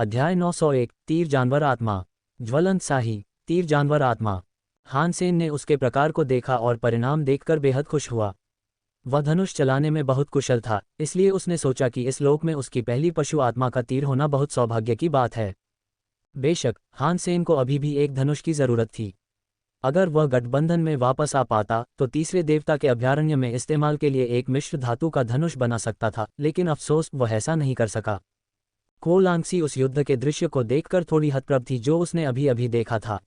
अध्याय 901 तीर जानवर आत्मा। ज्वलंत शाही। तीर जानवर आत्मा। हान सेन ने उसके प्रकार को देखा और परिणाम देखकर बेहद खुश हुआ। वह धनुष चलाने में बहुत कुशल था, इसलिए उसने सोचा कि इस लोक में उसकी पहली पशु आत्मा का तीर होना बहुत सौभाग्य की बात है। बेशक हान सेन को अभी भी एक धनुष की जरूरत थी। अगर वह गठबंधन में वापस आ पाता तो तीसरे देवता के अभयारण्य में इस्तेमाल के लिए एक मिश्र धातु का धनुष बना सकता था, लेकिन अफसोस वह ऐसा नहीं कर सका। को लांगसी उस युद्ध के दृश्य को देखकर थोड़ी हतप्रभ थी जो उसने अभी अभी देखा था।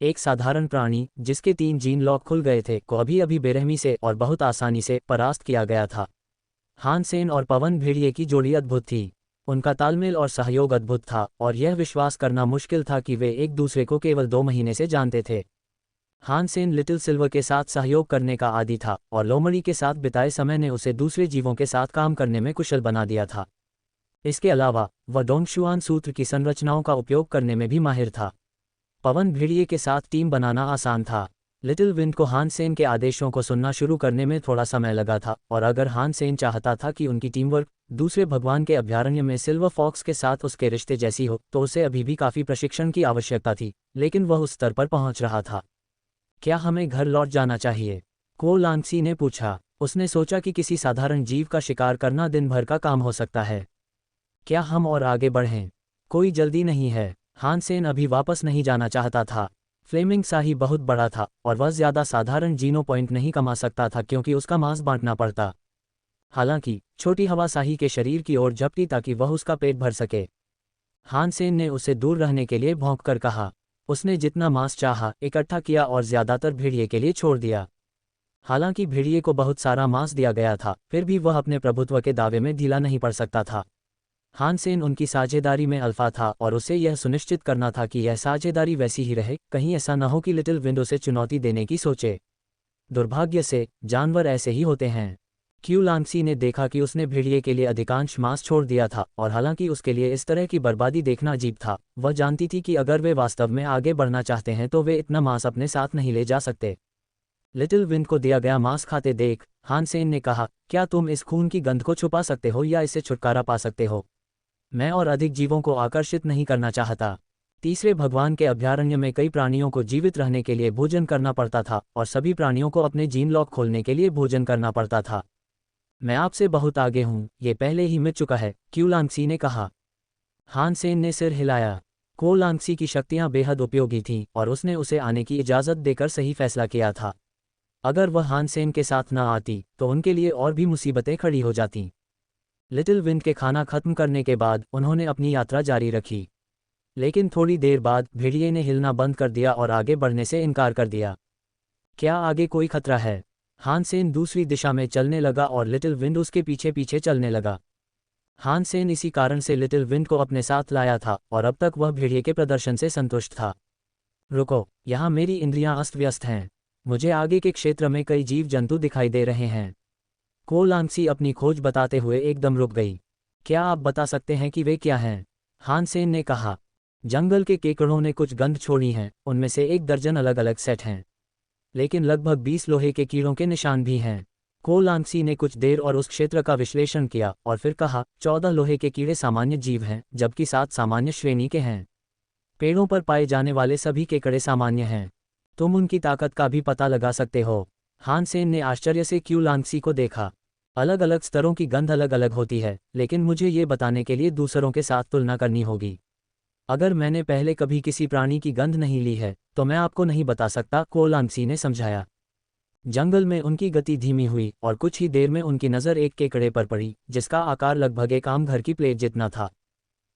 एक साधारण प्राणी जिसके 3 जीन लॉक खुल गए थे को अभी अभी बेरहमी से और बहुत आसानी से परास्त किया गया था। हान सेन और पवन भेड़िए की जोड़ी अद्भुत थी। उनका तालमेल और सहयोग अद्भुत था और यह विश्वास करना मुश्किल था कि वे एक दूसरे को केवल 2 महीने से जानते थे। हान सेन लिटिल सिल्वर के साथ सहयोग करने का आदी था और लोमड़ी के साथ बिताए समय ने उसे दूसरे जीवों के साथ काम करने में कुशल बना दिया था। इसके अलावा वह डोंगशुआन सूत्र की संरचनाओं का उपयोग करने में भी माहिर था। पवन भेड़िए के साथ टीम बनाना आसान था। लिटिल विंड को हान सेन के आदेशों को सुनना शुरू करने में थोड़ा समय लगा था, और अगर हान सेन चाहता था कि उनकी टीमवर्क दूसरे भगवान के अभयारण्य में सिल्वर फॉक्स के साथ उसके रिश्ते जैसी हो तो उसे अभी भी काफ़ी प्रशिक्षण की आवश्यकता थी, लेकिन वह उस स्तर पर पहुंच रहा था। क्या हमें घर लौट जाना चाहिए? को लांगसी ने पूछा। उसने सोचा कि किसी साधारण जीव का शिकार करना दिन भर का काम हो सकता है। क्या हम और आगे बढ़ें? कोई जल्दी नहीं है। हान सेन अभी वापस नहीं जाना चाहता था। फ्लेमिंग शाही बहुत बड़ा था और वह ज़्यादा साधारण जीनो पॉइंट नहीं कमा सकता था क्योंकि उसका मांस बांटना पड़ता। हालांकि छोटी हवा शाही के शरीर की ओर झपटी ताकि वह उसका पेट भर सके। हान सेन ने उसे दूर रहने के लिए भौंक कर कहा। उसने जितना मांस चाहा इकट्ठा किया और ज़्यादातर भेड़िए के लिए छोड़ दिया। हालांकि भेड़िए को बहुत सारा मांस दिया गया था, फिर भी वह अपने प्रभुत्व के दावे में ढीला नहीं पड़ सकता था। हान सेन उनकी साझेदारी में अल्फा था और उसे यह सुनिश्चित करना था कि यह साझेदारी वैसी ही रहे, कहीं ऐसा न हो कि लिटिल विंड उसे चुनौती देने की सोचे। दुर्भाग्य से जानवर ऐसे ही होते हैं। क्यू लांगसी ने देखा कि उसने भेड़िए के लिए अधिकांश मांस छोड़ दिया था, और हालांकि उसके लिए इस तरह की बर्बादी देखना अजीब था, वह जानती थी कि अगर वे वास्तव में आगे बढ़ना चाहते हैं तो वे इतना मांस अपने साथ नहीं ले जा सकते। लिटिल विंड को दिया गया मांस खाते देख हान सेन ने कहा, क्या तुम इस खून की गंध को छुपा सकते हो या इससे छुटकारा पा सकते हो? मैं और अधिक जीवों को आकर्षित नहीं करना चाहता। तीसरे भगवान के अभयारण्य में कई प्राणियों को जीवित रहने के लिए भोजन करना पड़ता था और सभी प्राणियों को अपने जीन लॉक खोलने के लिए भोजन करना पड़ता था। मैं आपसे बहुत आगे हूँ, ये पहले ही मिट चुका है, क्यू लांगसी ने कहा। हान सेन ने सिर हिलाया। को लांगसी की शक्तियाँ बेहद उपयोगी थीं और उसने उसे आने की इजाज़त देकर सही फैसला किया था। अगर वह हान सेन के साथ न आती तो उनके लिए और भी मुसीबतें खड़ी हो जातीं। लिटिल विंड के खाना खत्म करने के बाद उन्होंने अपनी यात्रा जारी रखी, लेकिन थोड़ी देर बाद भेड़िए ने हिलना बंद कर दिया और आगे बढ़ने से इनकार कर दिया। क्या आगे कोई खतरा है? हान सेन दूसरी दिशा में चलने लगा और लिटिल विंड उसके पीछे पीछे चलने लगा। हान सेन इसी कारण से लिटिल विंड को अपने साथ लाया था और अब तक वह भेड़िए के प्रदर्शन से संतुष्ट था। रुको, यहाँ मेरी इंद्रियां अस्त व्यस्त हैं। मुझे आगे के क्षेत्र में कई जीव जंतु दिखाई दे रहे हैं। को लांगसी अपनी खोज बताते हुए एकदम रुक गई। क्या आप बता सकते हैं कि वे क्या हैं? हान सेन ने कहा। जंगल के केकड़ों ने कुछ गंध छोड़ी हैं, उनमें से 1 दर्जन अलग अलग सेट हैं, लेकिन लगभग 20 लोहे के कीड़ों के निशान भी हैं। को लांगसी ने कुछ देर और उस क्षेत्र का विश्लेषण किया और फिर कहा, 14 लोहे के कीड़े सामान्य जीव हैं, जबकि 7 सामान्य श्रेणी के हैं। पेड़ों पर पाए जाने वाले सभी केकड़े सामान्य हैं। तुम उनकी ताकत का भी पता लगा सकते हो? हान सेन ने आश्चर्य से क्यू लांगसी को देखा। अलग अलग स्तरों की गंध अलग अलग होती है, लेकिन मुझे ये बताने के लिए दूसरों के साथ तुलना करनी होगी। अगर मैंने पहले कभी किसी प्राणी की गंध नहीं ली है तो मैं आपको नहीं बता सकता, को लांगसी ने समझाया। जंगल में उनकी गति धीमी हुई और कुछ ही देर में उनकी नज़र एक केकड़े पर पड़ी जिसका आकार लगभग एक आम घर की प्लेट जितना था।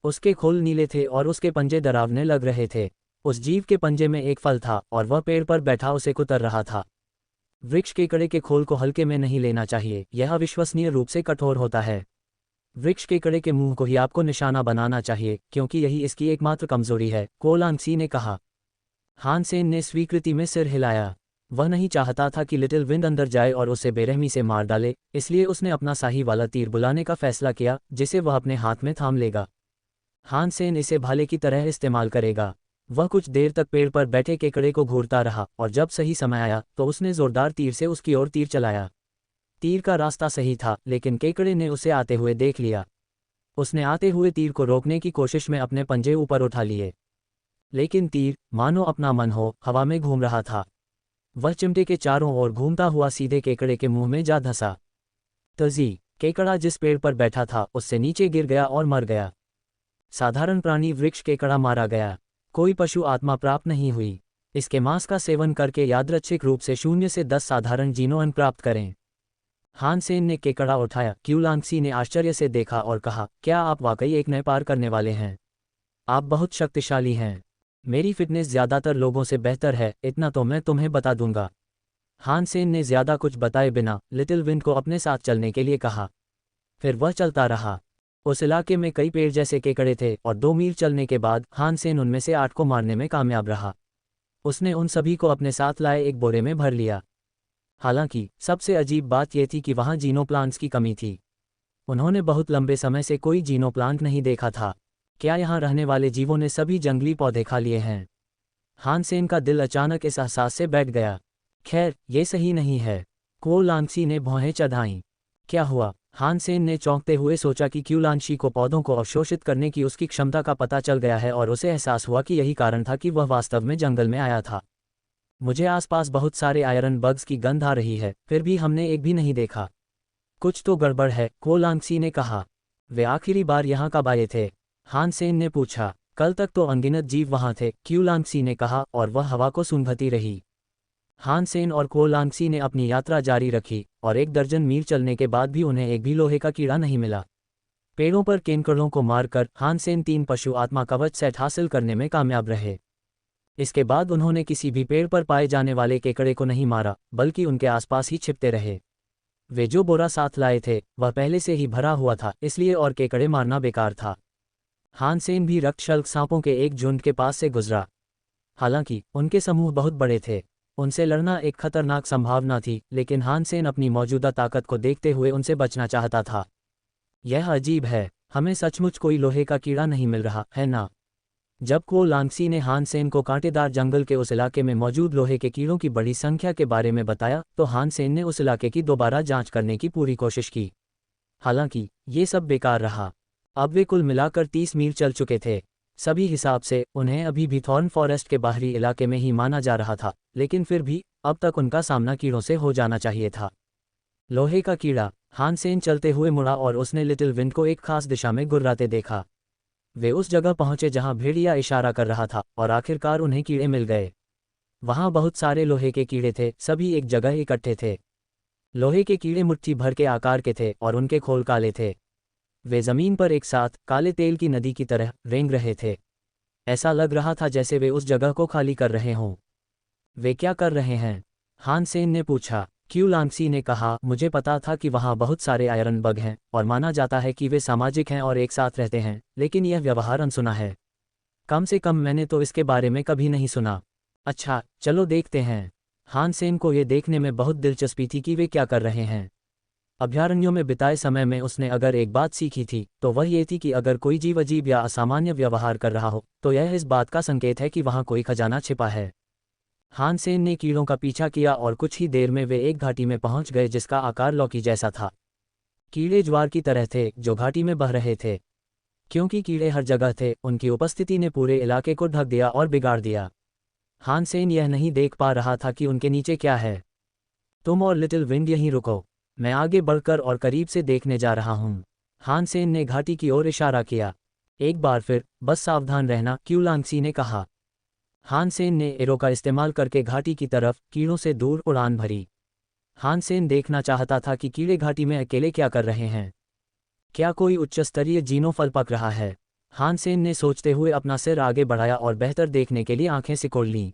उसके खोल नीले थे और उसके पंजे डरावने लग रहे थे। उस जीव के पंजे में एक फल था और वह पेड़ पर बैठा उसे कुतर रहा था। वृक्ष केकड़े के खोल को हल्के में नहीं लेना चाहिए, यह अविश्वसनीय रूप से कठोर होता है। वृक्ष केकड़े के मुंह को ही आपको निशाना बनाना चाहिए क्योंकि यही इसकी एकमात्र कमजोरी है, को लांगसी ने कहा। हान सेन ने स्वीकृति में सिर हिलाया। वह नहीं चाहता था कि लिटिल विंड अंदर जाए और उसे बेरहमी से मार डाले, इसलिए उसने अपना शाही वाला तीर बुलाने का फैसला किया जिसे वह अपने हाथ में थाम लेगा। हान सेन इसे भाले की तरह इस्तेमाल करेगा। वह कुछ देर तक पेड़ पर बैठे केकड़े को घूरता रहा और जब सही समय आया तो उसने जोरदार तीर से उसकी ओर तीर चलाया। तीर का रास्ता सही था, लेकिन केकड़े ने उसे आते हुए देख लिया। उसने आते हुए तीर को रोकने की कोशिश में अपने पंजे ऊपर उठा लिए, लेकिन तीर, मानो अपना मन हो, हवा में घूम रहा था। वह चिमटे के चारों ओर घूमता हुआ सीधे केकड़े के मुंह में जा धंसा। तजी, केकड़ा जिस पेड़ पर बैठा था उससे नीचे गिर गया और मर गया। साधारण प्राणी वृक्ष केकड़ा मारा गया, कोई पशु आत्मा प्राप्त नहीं हुई। इसके मांस का सेवन करके यादृच्छिक रूप से 0 से 10 साधारण जीनोम प्राप्त करें। हान सेन ने केकड़ा उठाया। क्यूलांगसी ने आश्चर्य से देखा और कहा, क्या आप वाकई एक नए पार करने वाले हैं? आप बहुत शक्तिशाली हैं। मेरी फिटनेस ज़्यादातर लोगों से बेहतर है, इतना तो मैं तुम्हें बता दूंगा। हान सेन ने ज़्यादा कुछ बताए बिना लिटिल विंड को अपने साथ चलने के लिए कहा। फिर वह चलता रहा। उस इलाके में कई पेड़ जैसे केकड़े थे और 2 मील चलने के बाद हान सेन उनमें से 8 को मारने में कामयाब रहा। उसने उन सभी को अपने साथ लाए एक बोरे में भर लिया। हालांकि सबसे अजीब बात यह थी कि वहाँ जीनोप्लांट्स की कमी थी। उन्होंने बहुत लंबे समय से कोई जीनोप्लांट नहीं देखा था। क्या यहाँ रहने वाले जीवों ने सभी जंगली पौधे खा लिए हैं? हान सेन का दिल अचानक इस एहसास से बैठ गया। खैर, ये सही नहीं है। क्यूलांगसी ने भौहें चढ़ाईं। क्या हुआ? हान सेन ने चौंकते हुए सोचा कि क्यूलांगसी को पौधों को अवशोषित करने की उसकी क्षमता का पता चल गया है और उसे एहसास हुआ कि यही कारण था कि वह वास्तव में जंगल में आया था। मुझे आसपास बहुत सारे आयरन बग्स की गंध आ रही है, फिर भी हमने एक भी नहीं देखा। कुछ तो गड़बड़ है, क्यूलांगसी ने कहा। वे आखिरी बार यहाँ कब आए थे? हान सेन ने पूछा। कल तक तो अनगिनत जीव वहाँ थे, क्यूलांगसी ने कहा, और वह हवा को सूंघती रही। हान सेन और क्यूलांगसी ने अपनी यात्रा जारी रखी और 1 दर्जन मील चलने के बाद भी उन्हें एक भी लोहे का कीड़ा नहीं मिला। पेड़ों पर केकड़ों को मारकर हान सेन 3 पशु आत्मा कवच सेट हासिल करने में कामयाब रहे। इसके बाद उन्होंने किसी भी पेड़ पर पाए जाने वाले केकड़े को नहीं मारा, बल्कि उनके आसपास ही छिपते रहे। वे जो बोरा साथ लाए थे वह पहले से ही भरा हुआ था, इसलिए और केकड़े मारना बेकार था। हान सेन भी रक्तशल्क सांपों के एक झुंड के पास से गुजरा। हालांकि उनके समूह बहुत बड़े थे, उनसे लड़ना एक खतरनाक संभावना थी, लेकिन हान सेन अपनी मौजूदा ताकत को देखते हुए उनसे बचना चाहता था। यह अजीब है, हमें सचमुच कोई लोहे का कीड़ा नहीं मिल रहा है ना? जब क्यूलांगसी ने हान सेन को कांटेदार जंगल के उस इलाके में मौजूद लोहे के कीड़ों की बड़ी संख्या के बारे में बताया, तो हान सेन ने उस इलाके की दोबारा जांच करने की पूरी कोशिश की। हालांकि ये सब बेकार रहा। अब वे कुल मिलाकर 30 मील चल चुके थे। सभी हिसाब से उन्हें अभी भी थॉर्न फॉरेस्ट के बाहरी इलाके में ही माना जा रहा था, लेकिन फिर भी अब तक उनका सामना कीड़ों से हो जाना चाहिए था। लोहे का कीड़ा। हान सेन चलते हुए मुड़ा और उसने लिटिल विंड को एक खास दिशा में गुर्राते देखा। वे उस जगह पहुंचे जहां भेड़िया इशारा कर रहा था और आखिरकार उन्हें कीड़े मिल गए। वहां बहुत सारे लोहे के कीड़े थे, सभी एक जगह इकट्ठे थे। लोहे के कीड़े मुट्ठी भर के आकार के थे और उनके खोल काले थे। वे जमीन पर एक साथ काले तेल की नदी की तरह रेंग रहे थे। ऐसा लग रहा था जैसे वे उस जगह को खाली कर रहे हों। वे क्या कर रहे हैं? हान सेन ने पूछा। क्यूलांगसी ने कहा, मुझे पता था कि वहाँ बहुत सारे आयरन बग हैं और माना जाता है कि वे सामाजिक हैं और एक साथ रहते हैं, लेकिन यह व्यवहार अनसुना है। कम से कम मैंने तो इसके बारे में कभी नहीं सुना। अच्छा, चलो देखते हैं। हान सेन को ये देखने में बहुत दिलचस्पी थी कि वे क्या कर रहे हैं। अभयारण्यों में बिताए समय में उसने अगर एक बात सीखी थी तो वह ये थी कि अगर कोई जीव अजीब या असामान्य व्यवहार कर रहा हो तो यह इस बात का संकेत है कि वहाँ कोई खजाना छिपा है। हान सेन ने कीड़ों का पीछा किया और कुछ ही देर में वे एक घाटी में पहुंच गए जिसका आकार लौकी जैसा था। कीड़े ज्वार की तरह थे जो घाटी में बह रहे थे। क्योंकि कीड़े हर जगह थे, उनकी उपस्थिति ने पूरे इलाके को ढक दिया और बिगाड़ दिया। हान सेन यह नहीं देख पा रहा था कि उनके नीचे क्या है। तुम और लिटिल विंड यहीं रुको, मैं आगे बढ़कर और करीब से देखने जा रहा हूँ। हान सेन ने घाटी की ओर इशारा किया। एक बार फिर, बस सावधान रहना, क्यूलांगसी ने कहा। हान सेन ने एरो का इस्तेमाल करके घाटी की तरफ कीड़ों से दूर उड़ान भरी। हान सेन देखना चाहता था कि कीड़े घाटी में अकेले क्या कर रहे हैं। क्या कोई उच्च स्तरीय जीनोफल पक रहा है? हान सेन ने सोचते हुए अपना सिर आगे बढ़ाया और बेहतर देखने के लिए आंखें सिकोड़ लीं।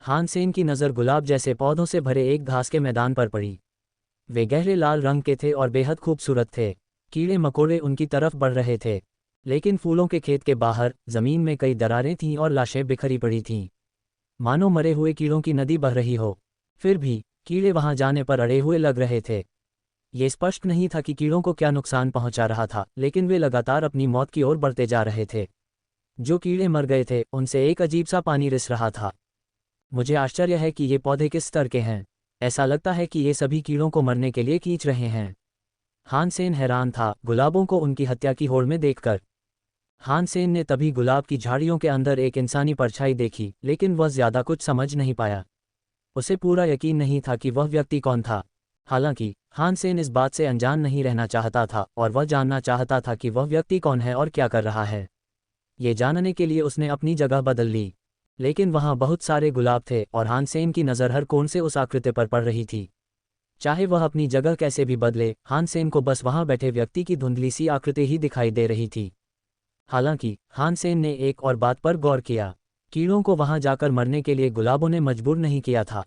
हान सेन की नज़र गुलाब जैसे पौधों से भरे एक घास के मैदान पर पड़ी। वे गहरे लाल रंग के थे और बेहद खूबसूरत थे। कीड़े मकोड़े उनकी तरफ बढ़ रहे थे, लेकिन फूलों के खेत के बाहर जमीन में कई दरारें थीं और लाशें बिखरी पड़ी थीं, मानो मरे हुए कीड़ों की नदी बह रही हो। फिर भी कीड़े वहां जाने पर अड़े हुए लग रहे थे। ये स्पष्ट नहीं था कि कीड़ों को क्या नुकसान पहुंचा रहा था, लेकिन वे लगातार अपनी मौत की ओर बढ़ते जा रहे थे। जो कीड़े मर गए थे उनसे एक अजीब सा पानी रिस रहा था। मुझे आश्चर्य है कि ये पौधे किस स्तर के हैं। ऐसा लगता है कि ये सभी कीड़ों को मरने के लिए खींच रहे हैं। हान सेन हैरान था गुलाबों को उनकी हत्या की होड़ में देखकर। हान सेन ने तभी गुलाब की झाड़ियों के अंदर एक इंसानी परछाई देखी, लेकिन वह ज्यादा कुछ समझ नहीं पाया। उसे पूरा यकीन नहीं था कि वह व्यक्ति कौन था। हालांकि हान सेन इस बात से अनजान नहीं रहना चाहता था और वह जानना चाहता था कि वह व्यक्ति कौन है और क्या कर रहा है। ये जानने के लिए उसने अपनी जगह बदल ली। लेकिन वहां बहुत सारे गुलाब थे और हान सेन की नज़र हर कोण से उस आकृति पर पड़ रही थी। चाहे वह अपनी जगह कैसे भी बदले, हान सेन को बस वहां बैठे व्यक्ति की धुंधली सी आकृति ही दिखाई दे रही थी। हालांकि हान सेन ने एक और बात पर गौर किया, कीड़ों को वहां जाकर मरने के लिए गुलाबों ने मजबूर नहीं किया था।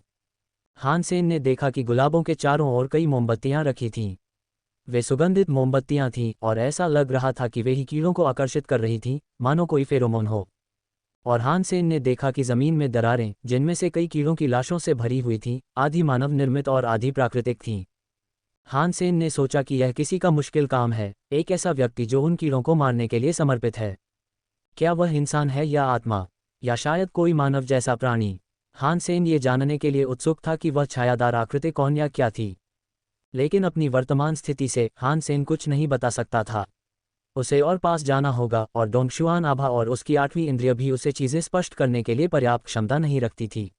हान सेन ने देखा कि गुलाबों के चारों ओर कई मोमबत्तियां रखी थीं। वे सुगंधित मोमबत्तियां थीं और ऐसा लग रहा था कि वे ही कीड़ों को आकर्षित कर रही थीं, मानो कोई फेरोमोन हो। और हान सेन ने देखा कि जमीन में दरारें, जिनमें से कई कीड़ों की लाशों से भरी हुई थीं, आधी मानव निर्मित और आधी प्राकृतिक थीं। हान सेन ने सोचा कि यह किसी का मुश्किल काम है, एक ऐसा व्यक्ति जो उन कीड़ों को मारने के लिए समर्पित है। क्या वह इंसान है या आत्मा, या शायद कोई मानव जैसा प्राणी? हान सेन ये जानने के लिए उत्सुक था कि वह छायादार आकृति कौन या क्या थी। लेकिन अपनी वर्तमान स्थिति से हान सेन कुछ नहीं बता सकता था। उसे और पास जाना होगा, और डोंगशुआन आभा और उसकी 8वीं इंद्रिय भी उसे चीज़ें स्पष्ट करने के लिए पर्याप्त क्षमता नहीं रखती थी।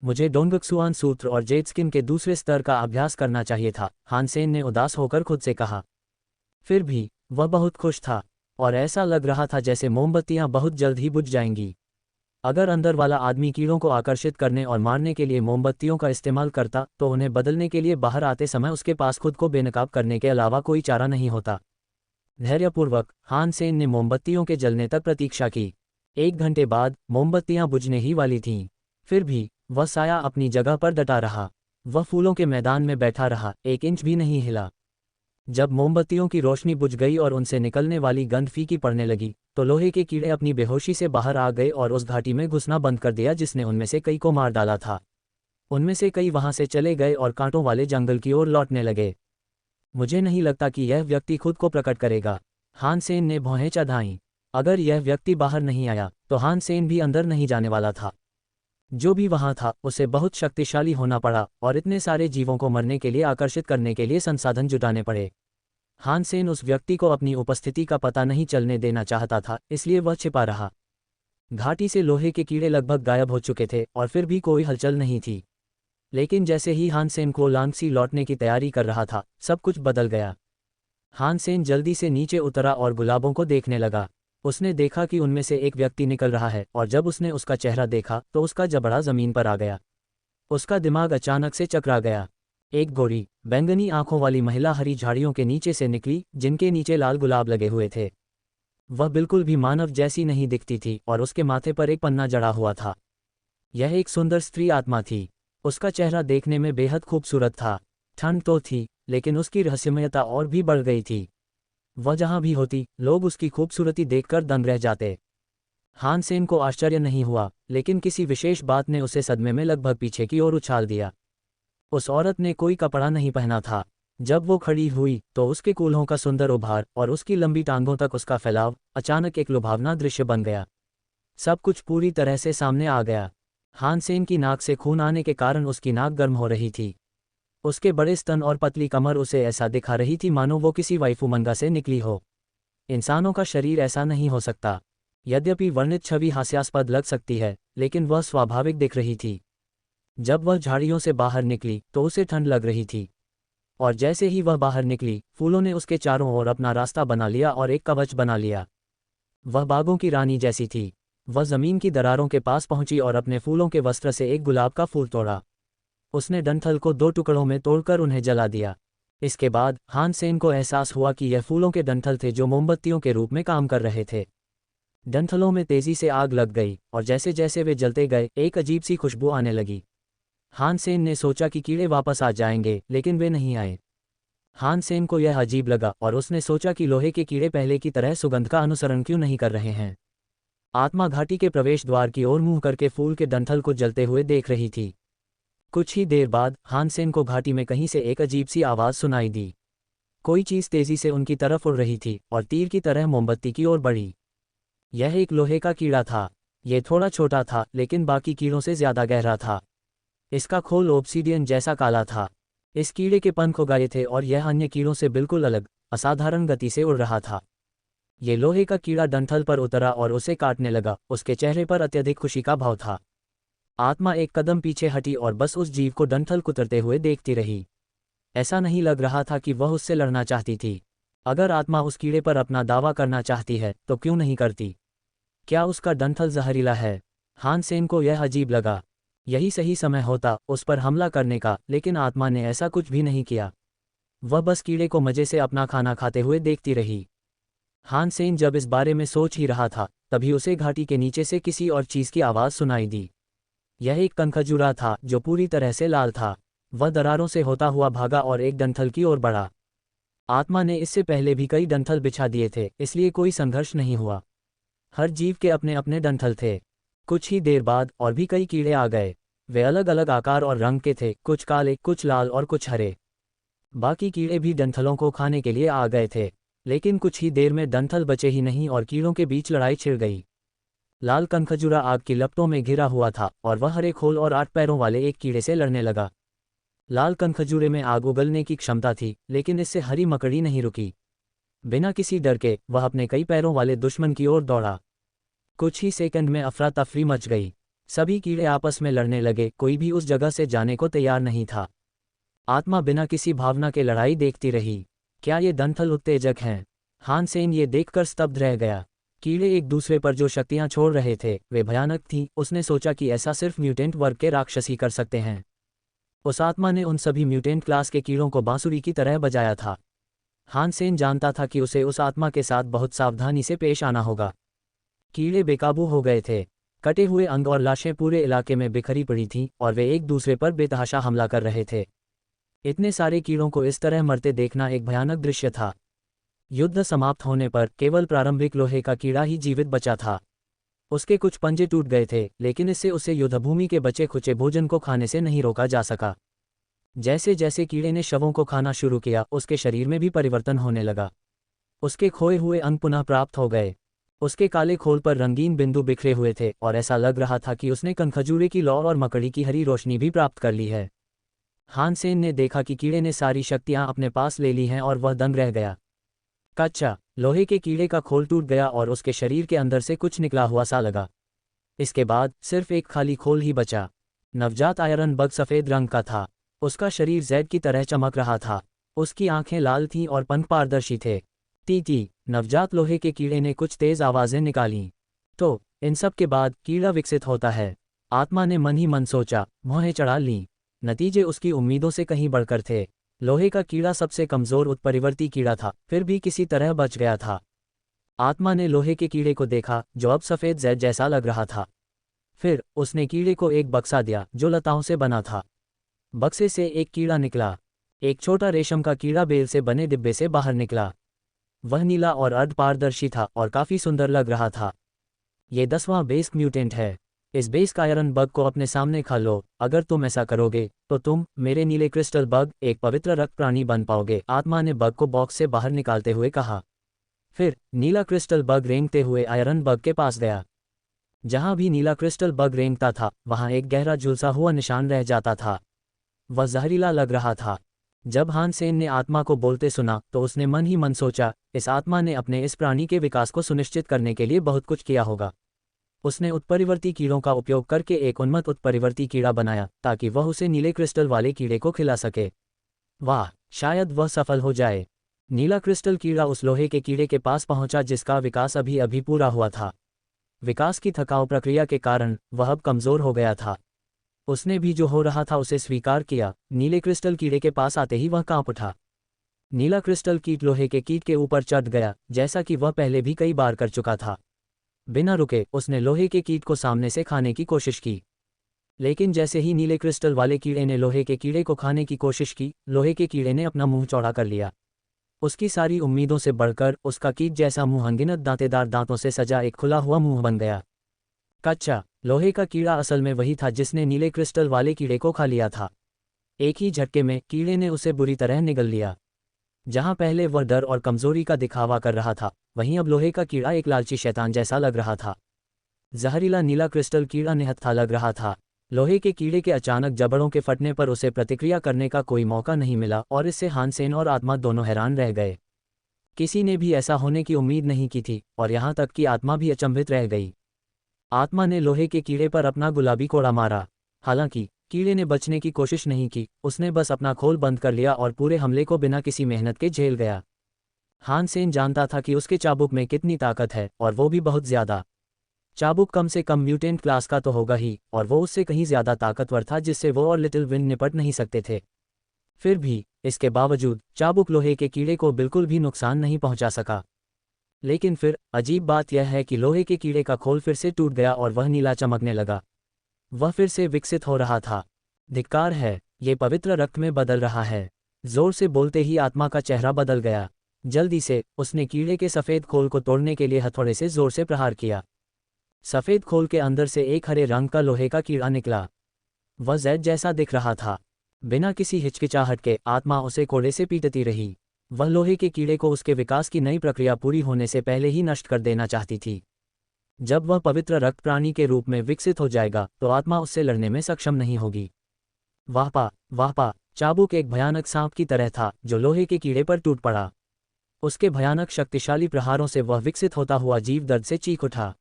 मुझे डोंगक्सुआन सूत्र और जेड स्किन के दूसरे स्तर का अभ्यास करना चाहिए था, हान सेन ने उदास होकर खुद से कहा। फिर भी वह बहुत खुश था और ऐसा लग रहा था जैसे मोमबत्तियां बहुत जल्द ही बुझ जाएंगी। अगर अंदर वाला आदमी कीड़ों को आकर्षित करने और मारने के लिए मोमबत्तियों का इस्तेमाल करता तो उन्हें बदलने के लिए बाहर आते समय उसके पास खुद को बेनकाब करने के अलावा कोई चारा नहीं होता। धैर्यपूर्वक हान सेन ने मोमबत्तियों के जलने तक प्रतीक्षा की। 1 घंटे बाद मोमबत्तियां बुझने ही वाली थीं। फिर भी वह साया अपनी जगह पर डटा रहा। वह फूलों के मैदान में बैठा रहा, 1 इंच भी नहीं हिला। जब मोमबत्तियों की रोशनी बुझ गई और उनसे निकलने वाली गंध फीकी पड़ने लगी, तो लोहे के कीड़े अपनी बेहोशी से बाहर आ गए और उस घाटी में घुसना बंद कर दिया जिसने उनमें से कई को मार डाला था। उनमें से कई वहां से चले गए और कांटों वाले जंगल की ओर लौटने लगे। मुझे नहीं लगता कि यह व्यक्ति खुद को प्रकट करेगा, हान सेन ने भौहें चढ़ाईं। अगर यह व्यक्ति बाहर नहीं आया तो हान सेन भी अंदर नहीं जाने वाला था। जो भी वहां था उसे बहुत शक्तिशाली होना पड़ा और इतने सारे जीवों को मरने के लिए आकर्षित करने के लिए संसाधन जुटाने पड़े। हान सेन उस व्यक्ति को अपनी उपस्थिति का पता नहीं चलने देना चाहता था, इसलिए वह छिपा रहा। घाटी से लोहे के कीड़े लगभग गायब हो चुके थे और फिर भी कोई हलचल नहीं थी। लेकिन जैसे ही हान सेन को लांगसी लौटने की तैयारी कर रहा था, सब कुछ बदल गया। हान सेन जल्दी से नीचे उतरा और गुलाबों को देखने लगा। उसने देखा कि उनमें से एक व्यक्ति निकल रहा है और जब उसने उसका चेहरा देखा तो उसका जबड़ा जमीन पर आ गया। उसका दिमाग अचानक से चकरा गया। एक गोरी बैंगनी आंखों वाली महिला हरी झाड़ियों के नीचे से निकली, जिनके नीचे लाल गुलाब लगे हुए थे। वह बिल्कुल भी मानव जैसी नहीं दिखती थी और उसके माथे पर एक पन्ना जड़ा हुआ था। यह एक सुंदर स्त्री आत्मा थी। उसका चेहरा देखने में बेहद खूबसूरत था। ठंड तो थी, लेकिन उसकी रहस्यमयता और भी बढ़ गई थी। वह जहां भी होती, लोग उसकी खूबसूरती देखकर दंग रह जाते। हान सेन को आश्चर्य नहीं हुआ, लेकिन किसी विशेष बात ने उसे सदमे में लगभग पीछे की ओर उछाल दिया। उस औरत ने कोई कपड़ा नहीं पहना था। जब वो खड़ी हुई तो उसके कूल्हों का सुंदर उभार और उसकी लंबी टांगों तक उसका फैलाव अचानक एक लुभावना दृश्य बन गया। सब कुछ पूरी तरह से सामने आ गया। हान सेन की नाक से खून आने के कारण उसकी नाक गर्म हो रही थी। उसके बड़े स्तन और पतली कमर उसे ऐसा दिखा रही थी मानो वो किसी वाइफू मंगा से निकली हो। इंसानों का शरीर ऐसा नहीं हो सकता। यद्यपि वर्णित छवि हास्यास्पद लग सकती है, लेकिन वह स्वाभाविक दिख रही थी। जब वह झाड़ियों से बाहर निकली तो उसे ठंड लग रही थी, और जैसे ही वह बाहर निकली, फूलों ने उसके चारों ओर अपना रास्ता बना लिया और एक कवच बना लिया। वह बागों की रानी जैसी थी। वह जमीन की दरारों के पास पहुंची और अपने फूलों के वस्त्र से एक गुलाब का फूल तोड़ा। उसने डंठल को 2 टुकड़ों में तोड़कर उन्हें जला दिया। इसके बाद हान सेन को एहसास हुआ कि यह फूलों के डंठल थे जो मोमबत्तियों के रूप में काम कर रहे थे। डंठलों में तेजी से आग लग गई और जैसे जैसे वे जलते गए, एक अजीब सी खुशबू आने लगी। हान सेन ने सोचा कि कीड़े वापस आ जाएंगे, लेकिन वे नहीं आए। हान सेन को यह अजीब लगा और उसने सोचा कि लोहे के कीड़े पहले की तरह सुगंध का अनुसरण क्यों नहीं कर रहे हैं। आत्मा घाटी के प्रवेश द्वार की ओर मुंह करके फूल के डंठल को जलते हुए देख रही थी। कुछ ही देर बाद हान सेन को घाटी में कहीं से एक अजीब सी आवाज़ सुनाई दी। कोई चीज़ तेजी से उनकी तरफ उड़ रही थी और तीर की तरह मोमबत्ती की ओर बढ़ी। यह एक लोहे का कीड़ा था। यह थोड़ा छोटा था, लेकिन बाकी कीड़ों से ज़्यादा गहरा था। इसका खोल ऑब्सीडियन जैसा काला था। इस कीड़े के पंख उगाए थे और यह अन्य कीड़ों से बिल्कुल अलग, असाधारण गति से उड़ रहा था। ये लोहे का कीड़ा डंठल पर उतरा और उसे काटने लगा। उसके चेहरे पर अत्यधिक खुशी का भाव था। आत्मा एक कदम पीछे हटी और बस उस जीव को डंठल कुतरते हुए देखती रही। ऐसा नहीं लग रहा था कि वह उससे लड़ना चाहती थी। अगर आत्मा उस कीड़े पर अपना दावा करना चाहती है तो क्यों नहीं करती? क्या उसका डंठल जहरीला है? हान सेन को यह अजीब लगा। यही सही समय होता उस पर हमला करने का, लेकिन आत्मा ने ऐसा कुछ भी नहीं किया। वह बस कीड़े को मजे से अपना खाना खाते हुए देखती रही। हान सेन जब इस बारे में सोच ही रहा था, तभी उसे घाटी के नीचे से किसी और चीज की आवाज़ सुनाई दी। यह एक कनखजूरा था जो पूरी तरह से लाल था। वह दरारों से होता हुआ भागा और एक डंठल की ओर बढ़ा। आत्मा ने इससे पहले भी कई डंठल बिछा दिए थे, इसलिए कोई संघर्ष नहीं हुआ। हर जीव के अपने अपने डंठल थे। कुछ ही देर बाद और भी कई कीड़े आ गए। वे अलग अलग आकार और रंग के थे, कुछ काले, कुछ लाल और कुछ हरे। बाकी कीड़े भी डंठलों को खाने के लिए आ गए थे, लेकिन कुछ ही देर में डंठल बचे ही नहीं और कीड़ों के बीच लड़ाई छिड़ गई। लाल कनखजूरा आग की लपटों में घिरा हुआ था और वह हरे खोल और 8 पैरों वाले एक कीड़े से लड़ने लगा। लाल कनखजूरे में आग उगलने की क्षमता थी, लेकिन इससे हरी मकड़ी नहीं रुकी। बिना किसी डर के वह अपने कई पैरों वाले दुश्मन की ओर दौड़ा। कुछ ही सेकंड में अफरा तफरी मच गई। सभी कीड़े आपस में लड़ने लगे, कोई भी उस जगह से जाने को तैयार नहीं था। आत्मा बिना किसी भावना के लड़ाई देखती रही। क्या ये डंठल उत्तेजक हैं? हान सेन ये देखकर स्तब्ध रह गया। कीड़े एक दूसरे पर जो शक्तियां छोड़ रहे थे वे भयानक थीं। उसने सोचा कि ऐसा सिर्फ म्यूटेंट वर्ग के राक्षस ही कर सकते हैं। उस आत्मा ने उन सभी म्यूटेंट क्लास के कीड़ों को बांसुरी की तरह बजाया था। हान सेन जानता था कि उसे उस आत्मा के साथ बहुत सावधानी से पेश आना होगा। कीड़े बेकाबू हो गए थे। कटे हुए अंग और लाशें पूरे इलाके में बिखरी पड़ी थीं और वे एक दूसरे पर बेतहाशा हमला कर रहे थे। इतने सारे कीड़ों को इस तरह मरते देखना एक भयानक दृश्य था। युद्ध समाप्त होने पर केवल प्रारंभिक लोहे का कीड़ा ही जीवित बचा था। उसके कुछ पंजे टूट गए थे, लेकिन इससे उसे युद्धभूमि के बचे खुचे भोजन को खाने से नहीं रोका जा सका। जैसे जैसे कीड़े ने शवों को खाना शुरू किया, उसके शरीर में भी परिवर्तन होने लगा। उसके खोए हुए अंग पुनः प्राप्त हो गए। उसके काले खोल पर रंगीन बिंदु बिखरे हुए थे और ऐसा लग रहा था कि उसने कनखजूरे की लौ और मकड़ी की हरी रोशनी भी प्राप्त कर ली है। हान सेन ने देखा कि कीड़े ने सारी शक्तियां अपने पास ले ली हैं और वह दंग रह गया। कच्चा लोहे के कीड़े का खोल टूट गया और उसके शरीर के अंदर से कुछ निकला हुआ सा लगा। इसके बाद सिर्फ एक खाली खोल ही बचा। नवजात आयरन बग सफ़ेद रंग का था। उसका शरीर जैड की तरह चमक रहा था। उसकी आंखें लाल थीं और पंख पारदर्शी थे। टी नवजात लोहे के कीड़े ने कुछ तेज आवाज़ें निकालीं। तो इन सब के बाद कीड़ा विकसित होता है। आत्मा ने मन ही मन सोचा, मोहें चढ़ा लीं। नतीजे उसकी उम्मीदों से कहीं बढ़कर थे। लोहे का कीड़ा सबसे कमज़ोर उत्परिवर्ती कीड़ा था, फिर भी किसी तरह बच गया था। आत्मा ने लोहे के कीड़े को देखा जो अब सफ़ेद जैड जैसा लग रहा था। फिर उसने कीड़े को एक बक्सा दिया जो लताओं से बना था। बक्से से एक कीड़ा निकला। एक छोटा रेशम का कीड़ा बेल से बने डिब्बे से बाहर निकला। वह नीला और अर्धपारदर्शी था और काफ़ी सुंदर लग रहा था। ये 10वां बेस्क म्यूटेंट है। इस बेस्क आयरन बग को अपने सामने खा लो। अगर तुम ऐसा करोगे तो तुम मेरे नीले क्रिस्टल बग, एक पवित्र रक्त प्राणी बन पाओगे। आत्मा ने बग को बॉक्स से बाहर निकालते हुए कहा। फिर नीला क्रिस्टल बग रेंगते हुए आयरन बग के पास गया। जहां भी नीला क्रिस्टल बग रेंगता था वहां एक गहरा झुलसा हुआ निशान रह जाता था। वह जहरीला लग रहा था। जब हान सेन ने आत्मा को बोलते सुना तो उसने मन ही मन सोचा, इस आत्मा ने अपने इस प्राणी के विकास को सुनिश्चित करने के लिए बहुत कुछ किया होगा। उसने उत्परिवर्ती कीड़ों का उपयोग करके एक उन्मत्त उत्परिवर्ती कीड़ा बनाया ताकि वह उसे नीले क्रिस्टल वाले कीड़े को खिला सके। वाह, शायद वह सफल हो जाए। नीला क्रिस्टल कीड़ा उस लोहे के कीड़े के पास पहुंचा जिसका विकास अभी अभी पूरा हुआ था। विकास की थकाऊ प्रक्रिया के कारण वह अब कमज़ोर हो गया था। उसने भी जो हो रहा था उसे स्वीकार किया। नीले क्रिस्टल कीड़े के पास आते ही वह कांप उठा। नीला क्रिस्टल कीट लोहे के कीट के ऊपर चढ़ गया, जैसा कि वह पहले भी कई बार कर चुका था। बिना रुके उसने लोहे के कीट को सामने से खाने की कोशिश की, लेकिन जैसे ही नीले क्रिस्टल वाले कीड़े ने लोहे के कीड़े को खाने की कोशिश की, लोहे के कीड़े ने अपना मुंह चौड़ा कर लिया। उसकी सारी उम्मीदों से बढ़कर उसका कीट जैसा मुंह अनगिनत दांतेदार दांतों से सजा एक खुला हुआ मुंह बन गया। कच्चा लोहे का कीड़ा असल में वही था जिसने नीले क्रिस्टल वाले कीड़े को खा लिया था। एक ही झटके में कीड़े ने उसे बुरी तरह निगल लिया। जहां पहले वह डर और कमजोरी का दिखावा कर रहा था, वहीं अब लोहे का कीड़ा एक लालची शैतान जैसा लग रहा था। जहरीला नीला क्रिस्टल कीड़ा निहत्था लग रहा था, लोहे के कीड़े के अचानक जबड़ों के फटने पर उसे प्रतिक्रिया करने का कोई मौका नहीं मिला और इससे हानसेन और आत्मा दोनों हैरान रह गए। किसी ने भी ऐसा होने की उम्मीद नहीं की थी और यहाँ तक कि आत्मा भी अचंभित रह गई। आत्मा ने लोहे के कीड़े पर अपना गुलाबी कोड़ा मारा। हालांकि कीड़े ने बचने की कोशिश नहीं की, उसने बस अपना खोल बंद कर लिया और पूरे हमले को बिना किसी मेहनत के झेल गया। हानसेन जानता था कि उसके चाबुक में कितनी ताकत है और वो भी बहुत ज़्यादा। चाबुक कम से कम म्यूटेंट क्लास का तो होगा ही, और वो उससे कहीं ज़्यादा ताकतवर था जिससे वो और लिटिल विंड निपट नहीं सकते थे। फिर भी इसके बावजूद चाबुक लोहे के कीड़े को बिल्कुल भी नुकसान नहीं पहुंचा सका। लेकिन फिर अजीब बात यह है कि लोहे के कीड़े का खोल फिर से टूट गया और वह नीला चमकने लगा। वह फिर से विकसित हो रहा था। धिक्कार है, ये पवित्र रक्त में बदल रहा है। जोर से बोलते ही आत्मा का चेहरा बदल गया। जल्दी से उसने कीड़े के सफ़ेद खोल को तोड़ने के लिए हथौड़े से जोर से प्रहार किया। सफ़ेद खोल के अंदर से एक हरे रंग का लोहे का कीड़ा निकला। वह जेड जैसा दिख रहा था। बिना किसी हिचकिचाहट के आत्मा उसे कोड़े से पीटती रही। वह लोहे के कीड़े को उसके विकास की नई प्रक्रिया पूरी होने से पहले ही नष्ट कर देना चाहती थी। जब वह पवित्र रक्त प्राणी के रूप में विकसित हो जाएगा तो आत्मा उससे लड़ने में सक्षम नहीं होगी। वाहपा, चाबुक एक भयानक सांप की तरह था जो लोहे के कीड़े पर टूट पड़ा। उसके भयानक शक्तिशाली प्रहारों से वह विकसित होता हुआ जीव दर्द से चीख उठा।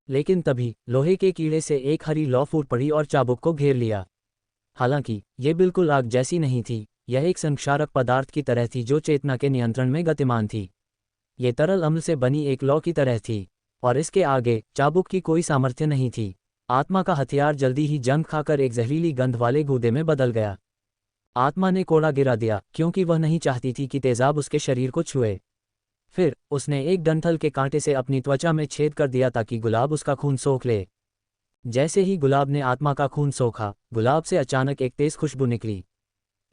लेकिन तभी लोहे के कीड़े से एक हरी लौ फूट पड़ी और चाबुक को घेर लिया। हालांकि ये बिल्कुल आग जैसी नहीं थी, यह एक संक्षारक पदार्थ की तरह थी जो चेतना के नियंत्रण में गतिमान थी। ये तरल अम्ल से बनी एक लौ की तरह थी और इसके आगे चाबुक की कोई सामर्थ्य नहीं थी। आत्मा का हथियार जल्दी ही जंग खाकर एक जहरीली गंध वाले गूदे में बदल गया। आत्मा ने कोड़ा गिरा दिया क्योंकि वह नहीं चाहती थी कि तेजाब उसके शरीर को छुए। फिर उसने एक डंठल के कांटे से अपनी त्वचा में छेद कर दिया ताकि गुलाब उसका खून सोख ले। जैसे ही गुलाब ने आत्मा का खून सोखा, गुलाब से अचानक एक तेज खुशबू निकली।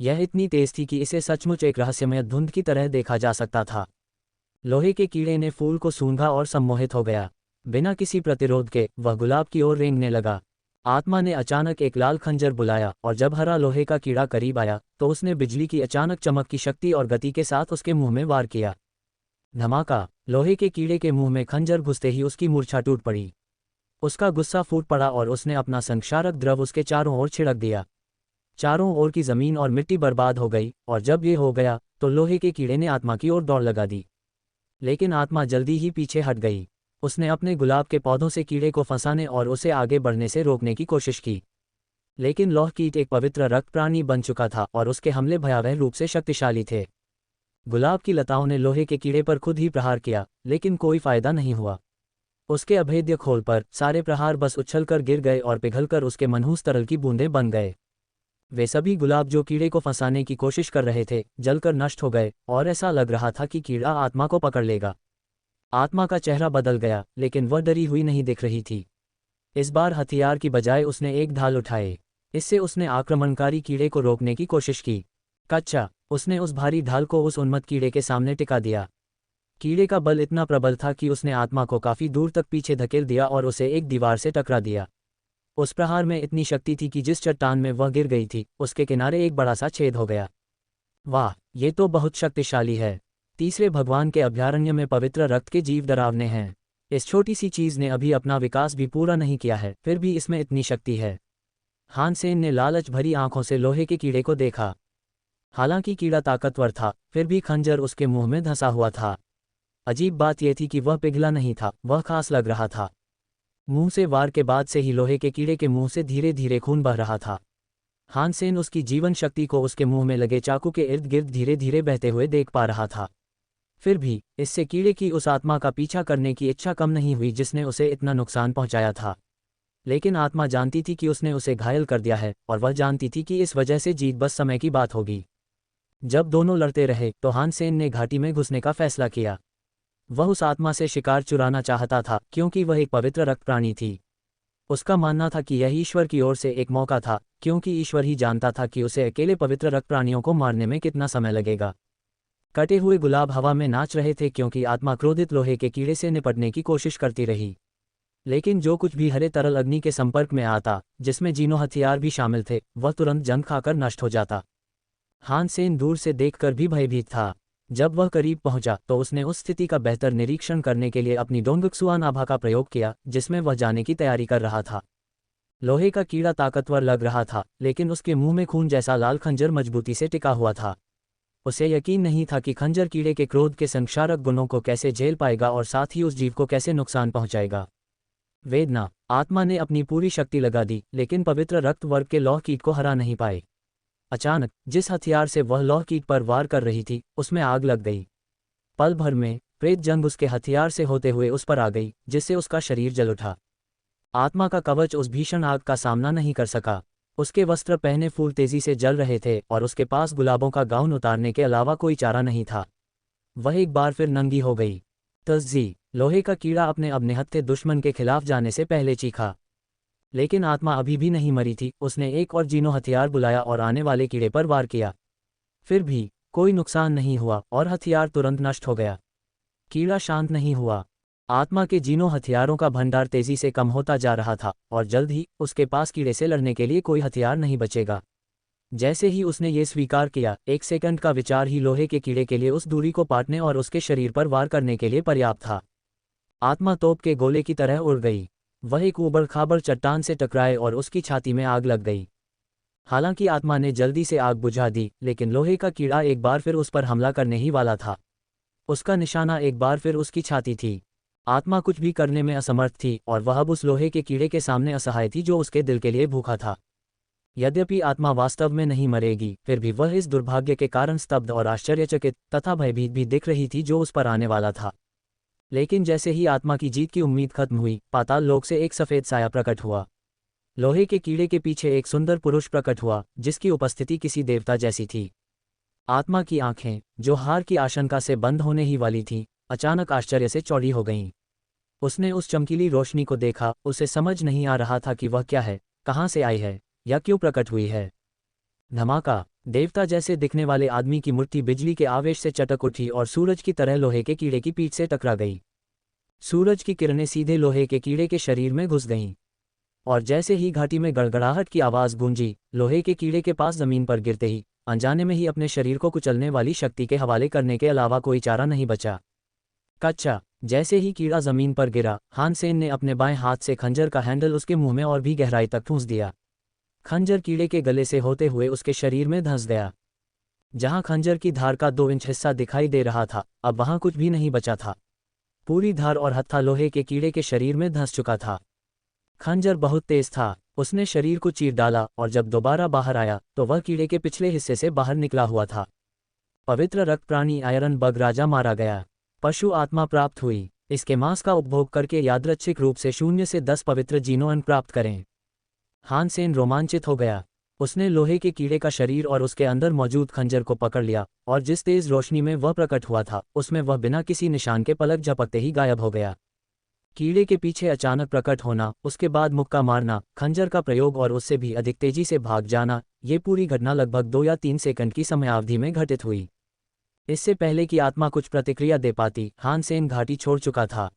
यह इतनी तेज थी कि इसे सचमुच एक रहस्यमय धुंध की तरह देखा जा सकता था। लोहे के कीड़े ने फूल को सूंघा और सम्मोहित हो गया। बिना किसी प्रतिरोध के वह गुलाब की ओर रेंगने लगा। आत्मा ने अचानक एक लाल खंजर बुलाया और जब हरा लोहे का कीड़ा करीब आया तो उसने बिजली की अचानक चमक की शक्ति और गति के साथ उसके मुंह में वार किया। धमाका! लोहे के कीड़े के मुंह में खंजर घुसते ही उसकी मूर्छा टूट पड़ी। उसका गुस्सा फूट पड़ा और उसने अपना संक्षारक द्रव उसके चारों ओर छिड़क दिया। चारों ओर की जमीन और मिट्टी बर्बाद हो गई और जब ये हो गया तो लोहे के कीड़े ने आत्मा की ओर दौड़ लगा दी। लेकिन आत्मा जल्दी ही पीछे हट गई। उसने अपने गुलाब के पौधों से कीड़े को फंसाने और उसे आगे बढ़ने से रोकने की कोशिश की। लेकिन लौह कीट एक पवित्र रक्त प्राणी बन चुका था और उसके हमले भयावह रूप से शक्तिशाली थे। गुलाब की लताओं ने लोहे के कीड़े पर खुद ही प्रहार किया, लेकिन कोई फायदा नहीं हुआ। उसके अभेद्य खोल पर सारे प्रहार बस उछलकर गिर गए और पिघलकर उसके मनहूस तरल की बूंदें बन गए। वे सभी गुलाब जो कीड़े को फंसाने की कोशिश कर रहे थे जलकर नष्ट हो गए और ऐसा लग रहा था कि कीड़ा आत्मा को पकड़ लेगा। आत्मा का चेहरा बदल गया, लेकिन वह डरी हुई नहीं दिख रही थी। इस बार हथियार की बजाय उसने एक ढाल उठाए। इससे उसने आक्रमणकारी कीड़े को रोकने की कोशिश की। कच्चा! उसने उस भारी ढाल को उस उन्मत्त कीड़े के सामने टिका दिया। कीड़े का बल इतना प्रबल था कि उसने आत्मा को काफी दूर तक पीछे धकेल दिया और उसे एक दीवार से टकरा दिया। उस प्रहार में इतनी शक्ति थी कि जिस चट्टान में वह गिर गई थी उसके किनारे एक बड़ा सा छेद हो गया। वाह, ये तो बहुत शक्तिशाली है। तीसरे भगवान के अभयारण्य में पवित्र रक्त के जीव डरावने हैं। इस छोटी सी चीज ने अभी अपना विकास भी पूरा नहीं किया है, फिर भी इसमें इतनी शक्ति है। हानसेन ने लालच भरी आंखों से लोहे के कीड़े को देखा। हालांकि कीड़ा ताकतवर था, फिर भी खंजर उसके मुंह में धंसा हुआ था। अजीब बात यह थी कि वह पिघला नहीं था, वह खास लग रहा था। मुंह से वार के बाद से ही लोहे के कीड़े के मुंह से धीरे धीरे खून बह रहा था। हानसेन उसकी जीवन शक्ति को उसके मुंह में लगे चाकू के इर्द गिर्द धीरे धीरे बहते हुए देख पा रहा था। फिर भी इससे कीड़े की उस आत्मा का पीछा करने की इच्छा कम नहीं हुई जिसने उसे इतना नुकसान पहुंचाया था। लेकिन आत्मा जानती थी कि उसने उसे घायल कर दिया है और वह जानती थी कि इस वजह से जीत बस समय की बात होगी। जब दोनों लड़ते रहे तो हानसेन ने घाटी में घुसने का फैसला किया। वह उस आत्मा से शिकार चुराना चाहता था क्योंकि वह एक पवित्र रक्त प्राणी थी। उसका मानना था कि यह ईश्वर की ओर से एक मौका था, क्योंकि ईश्वर ही जानता था कि उसे अकेले पवित्र रक्त प्राणियों को मारने में कितना समय लगेगा। कटे हुए गुलाब हवा में नाच रहे थे क्योंकि आत्मा क्रोधित लोहे के कीड़े से निपटने की कोशिश करती रही। लेकिन जो कुछ भी हरे तरल अग्नि के संपर्क में आता, जिसमें जीनो हथियार भी शामिल थे, वह तुरंत जंग खाकर नष्ट हो जाता। हानसेन दूर से देखकर भी भयभीत था। जब वह करीब पहुंचा तो उसने उस स्थिति का बेहतर निरीक्षण करने के लिए अपनी डोंगक्सुआन आभा का प्रयोग किया जिसमें वह जाने की तैयारी कर रहा था। लोहे का कीड़ा ताकतवर लग रहा था, लेकिन उसके मुंह में खून जैसा लाल खंजर मजबूती से टिका हुआ था। उसे यकीन नहीं था कि खंजर कीड़े के क्रोध के संक्षारक गुणों को कैसे झेल पाएगा और साथ ही उस जीव को कैसे नुकसान पहुंचाएगा। वेदना। आत्मा ने अपनी पूरी शक्ति लगा दी, लेकिन पवित्र रक्त वर्ग के लौह कीट को हरा नहीं पाए। अचानक जिस हथियार से वह लौह कीट पर वार कर रही थी, उसमें आग लग गई। पल भर में प्रेत जंग उसके हथियार से होते हुए उस पर आ गई, जिससे उसका शरीर जल उठा। आत्मा का कवच उस भीषण आग का सामना नहीं कर सका। उसके वस्त्र पहने फूल तेजी से जल रहे थे और उसके पास गुलाबों का गाउन उतारने के अलावा कोई चारा नहीं था। वह एक बार फिर नंगी हो गई। तस्जी। लोहे का कीड़ा अपने अब निहत्थे दुश्मन के खिलाफ जाने से पहले चीखा। लेकिन आत्मा अभी भी नहीं मरी थी। उसने एक और जीनो हथियार बुलाया और आने वाले कीड़े पर वार किया। फिर भी कोई नुकसान नहीं हुआ और हथियार तुरंत नष्ट हो गया। कीड़ा शांत नहीं हुआ। आत्मा के जीनों हथियारों का भंडार तेजी से कम होता जा रहा था और जल्द ही उसके पास कीड़े से लड़ने के लिए कोई हथियार नहीं बचेगा। जैसे ही उसने ये स्वीकार किया, 1 सेकंड का विचार ही लोहे के कीड़े के लिए उस दूरी को पाटने और उसके शरीर पर वार करने के लिए पर्याप्त था। आत्मा तोप के गोले की तरह उड़ गई। वह एक ऊबड़ खाबड़ चट्टान से टकराए और उसकी छाती में आग लग गई। हालांकि आत्मा ने जल्दी से आग बुझा दी, लेकिन लोहे का कीड़ा एक बार फिर उस पर हमला करने ही वाला था। उसका निशाना एक बार फिर उसकी छाती थी। आत्मा कुछ भी करने में असमर्थ थी और वह अब उस लोहे के कीड़े के सामने असहाय थी जो उसके दिल के लिए भूखा था। यद्यपि आत्मा वास्तव में नहीं मरेगी, फिर भी वह इस दुर्भाग्य के कारण स्तब्ध और आश्चर्यचकित तथा भयभीत भी दिख रही थी जो उस पर आने वाला था। लेकिन जैसे ही आत्मा की जीत की उम्मीद खत्म हुई, पाताल लोक से एक सफ़ेद साया प्रकट हुआ। लोहे के कीड़े के पीछे एक सुंदर पुरुष प्रकट हुआ, जिसकी उपस्थिति किसी देवता जैसी थी। आत्मा की आंखें, जो हार की आशंका से बंद होने ही वाली थीं, अचानक आश्चर्य से चौड़ी हो गईं। उसने उस चमकीली रोशनी को देखा। उसे समझ नहीं आ रहा था कि वह क्या है, कहाँ से आई है या क्यों प्रकट हुई है। धमाका। देवता जैसे दिखने वाले आदमी की मुट्ठी बिजली के आवेश से चटक उठी और सूरज की तरह लोहे के कीड़े की पीठ से टकरा गई। सूरज की किरणें सीधे लोहे के कीड़े के शरीर में घुस गईं और जैसे ही घाटी में गड़गड़ाहट की आवाज़ गूंजी, लोहे के कीड़े के पास जमीन पर गिरते ही अनजाने में ही अपने शरीर को कुचलने वाली शक्ति के हवाले करने के अलावा कोई चारा नहीं बचा। कच्चा। जैसे ही कीड़ा जमीन पर गिरा, हान सेन ने अपने बाएं हाथ से खंजर का हैंडल उसके मुंह में और भी गहराई तक ठूंस दिया। खंजर कीड़े के गले से होते हुए उसके शरीर में धंस गया। जहां खंजर की धार का 2 इंच हिस्सा दिखाई दे रहा था, अब वहां कुछ भी नहीं बचा था। पूरी धार और हत्था लोहे के कीड़े के शरीर में धंस चुका था। खंजर बहुत तेज था। उसने शरीर को चीर डाला और जब दोबारा बाहर आया तो वह कीड़े के पिछले हिस्से से बाहर निकला हुआ था। पवित्र रक्त प्राणी आयरन बग राजा मारा गया। पशु आत्मा प्राप्त हुई। इसके मांस का उपभोग करके यादृच्छिक रूप से 0 से 10 पवित्र जीनोअन प्राप्त करें। हान सेन रोमांचित हो गया। उसने लोहे के कीड़े का शरीर और उसके अंदर मौजूद खंजर को पकड़ लिया और जिस तेज रोशनी में वह प्रकट हुआ था, उसमें वह बिना किसी निशान के पलक झपकते ही गायब हो गया। कीड़े के पीछे अचानक प्रकट होना, उसके बाद मुक्का मारना, खंजर का प्रयोग और उससे भी अधिक तेजी से भाग जाना, ये पूरी घटना लगभग 2 या 3 सेकंड की समयावधि में घटित हुई। इससे पहले कि आत्मा कुछ प्रतिक्रिया दे पाती, हान सेन घाटी छोड़ चुका था।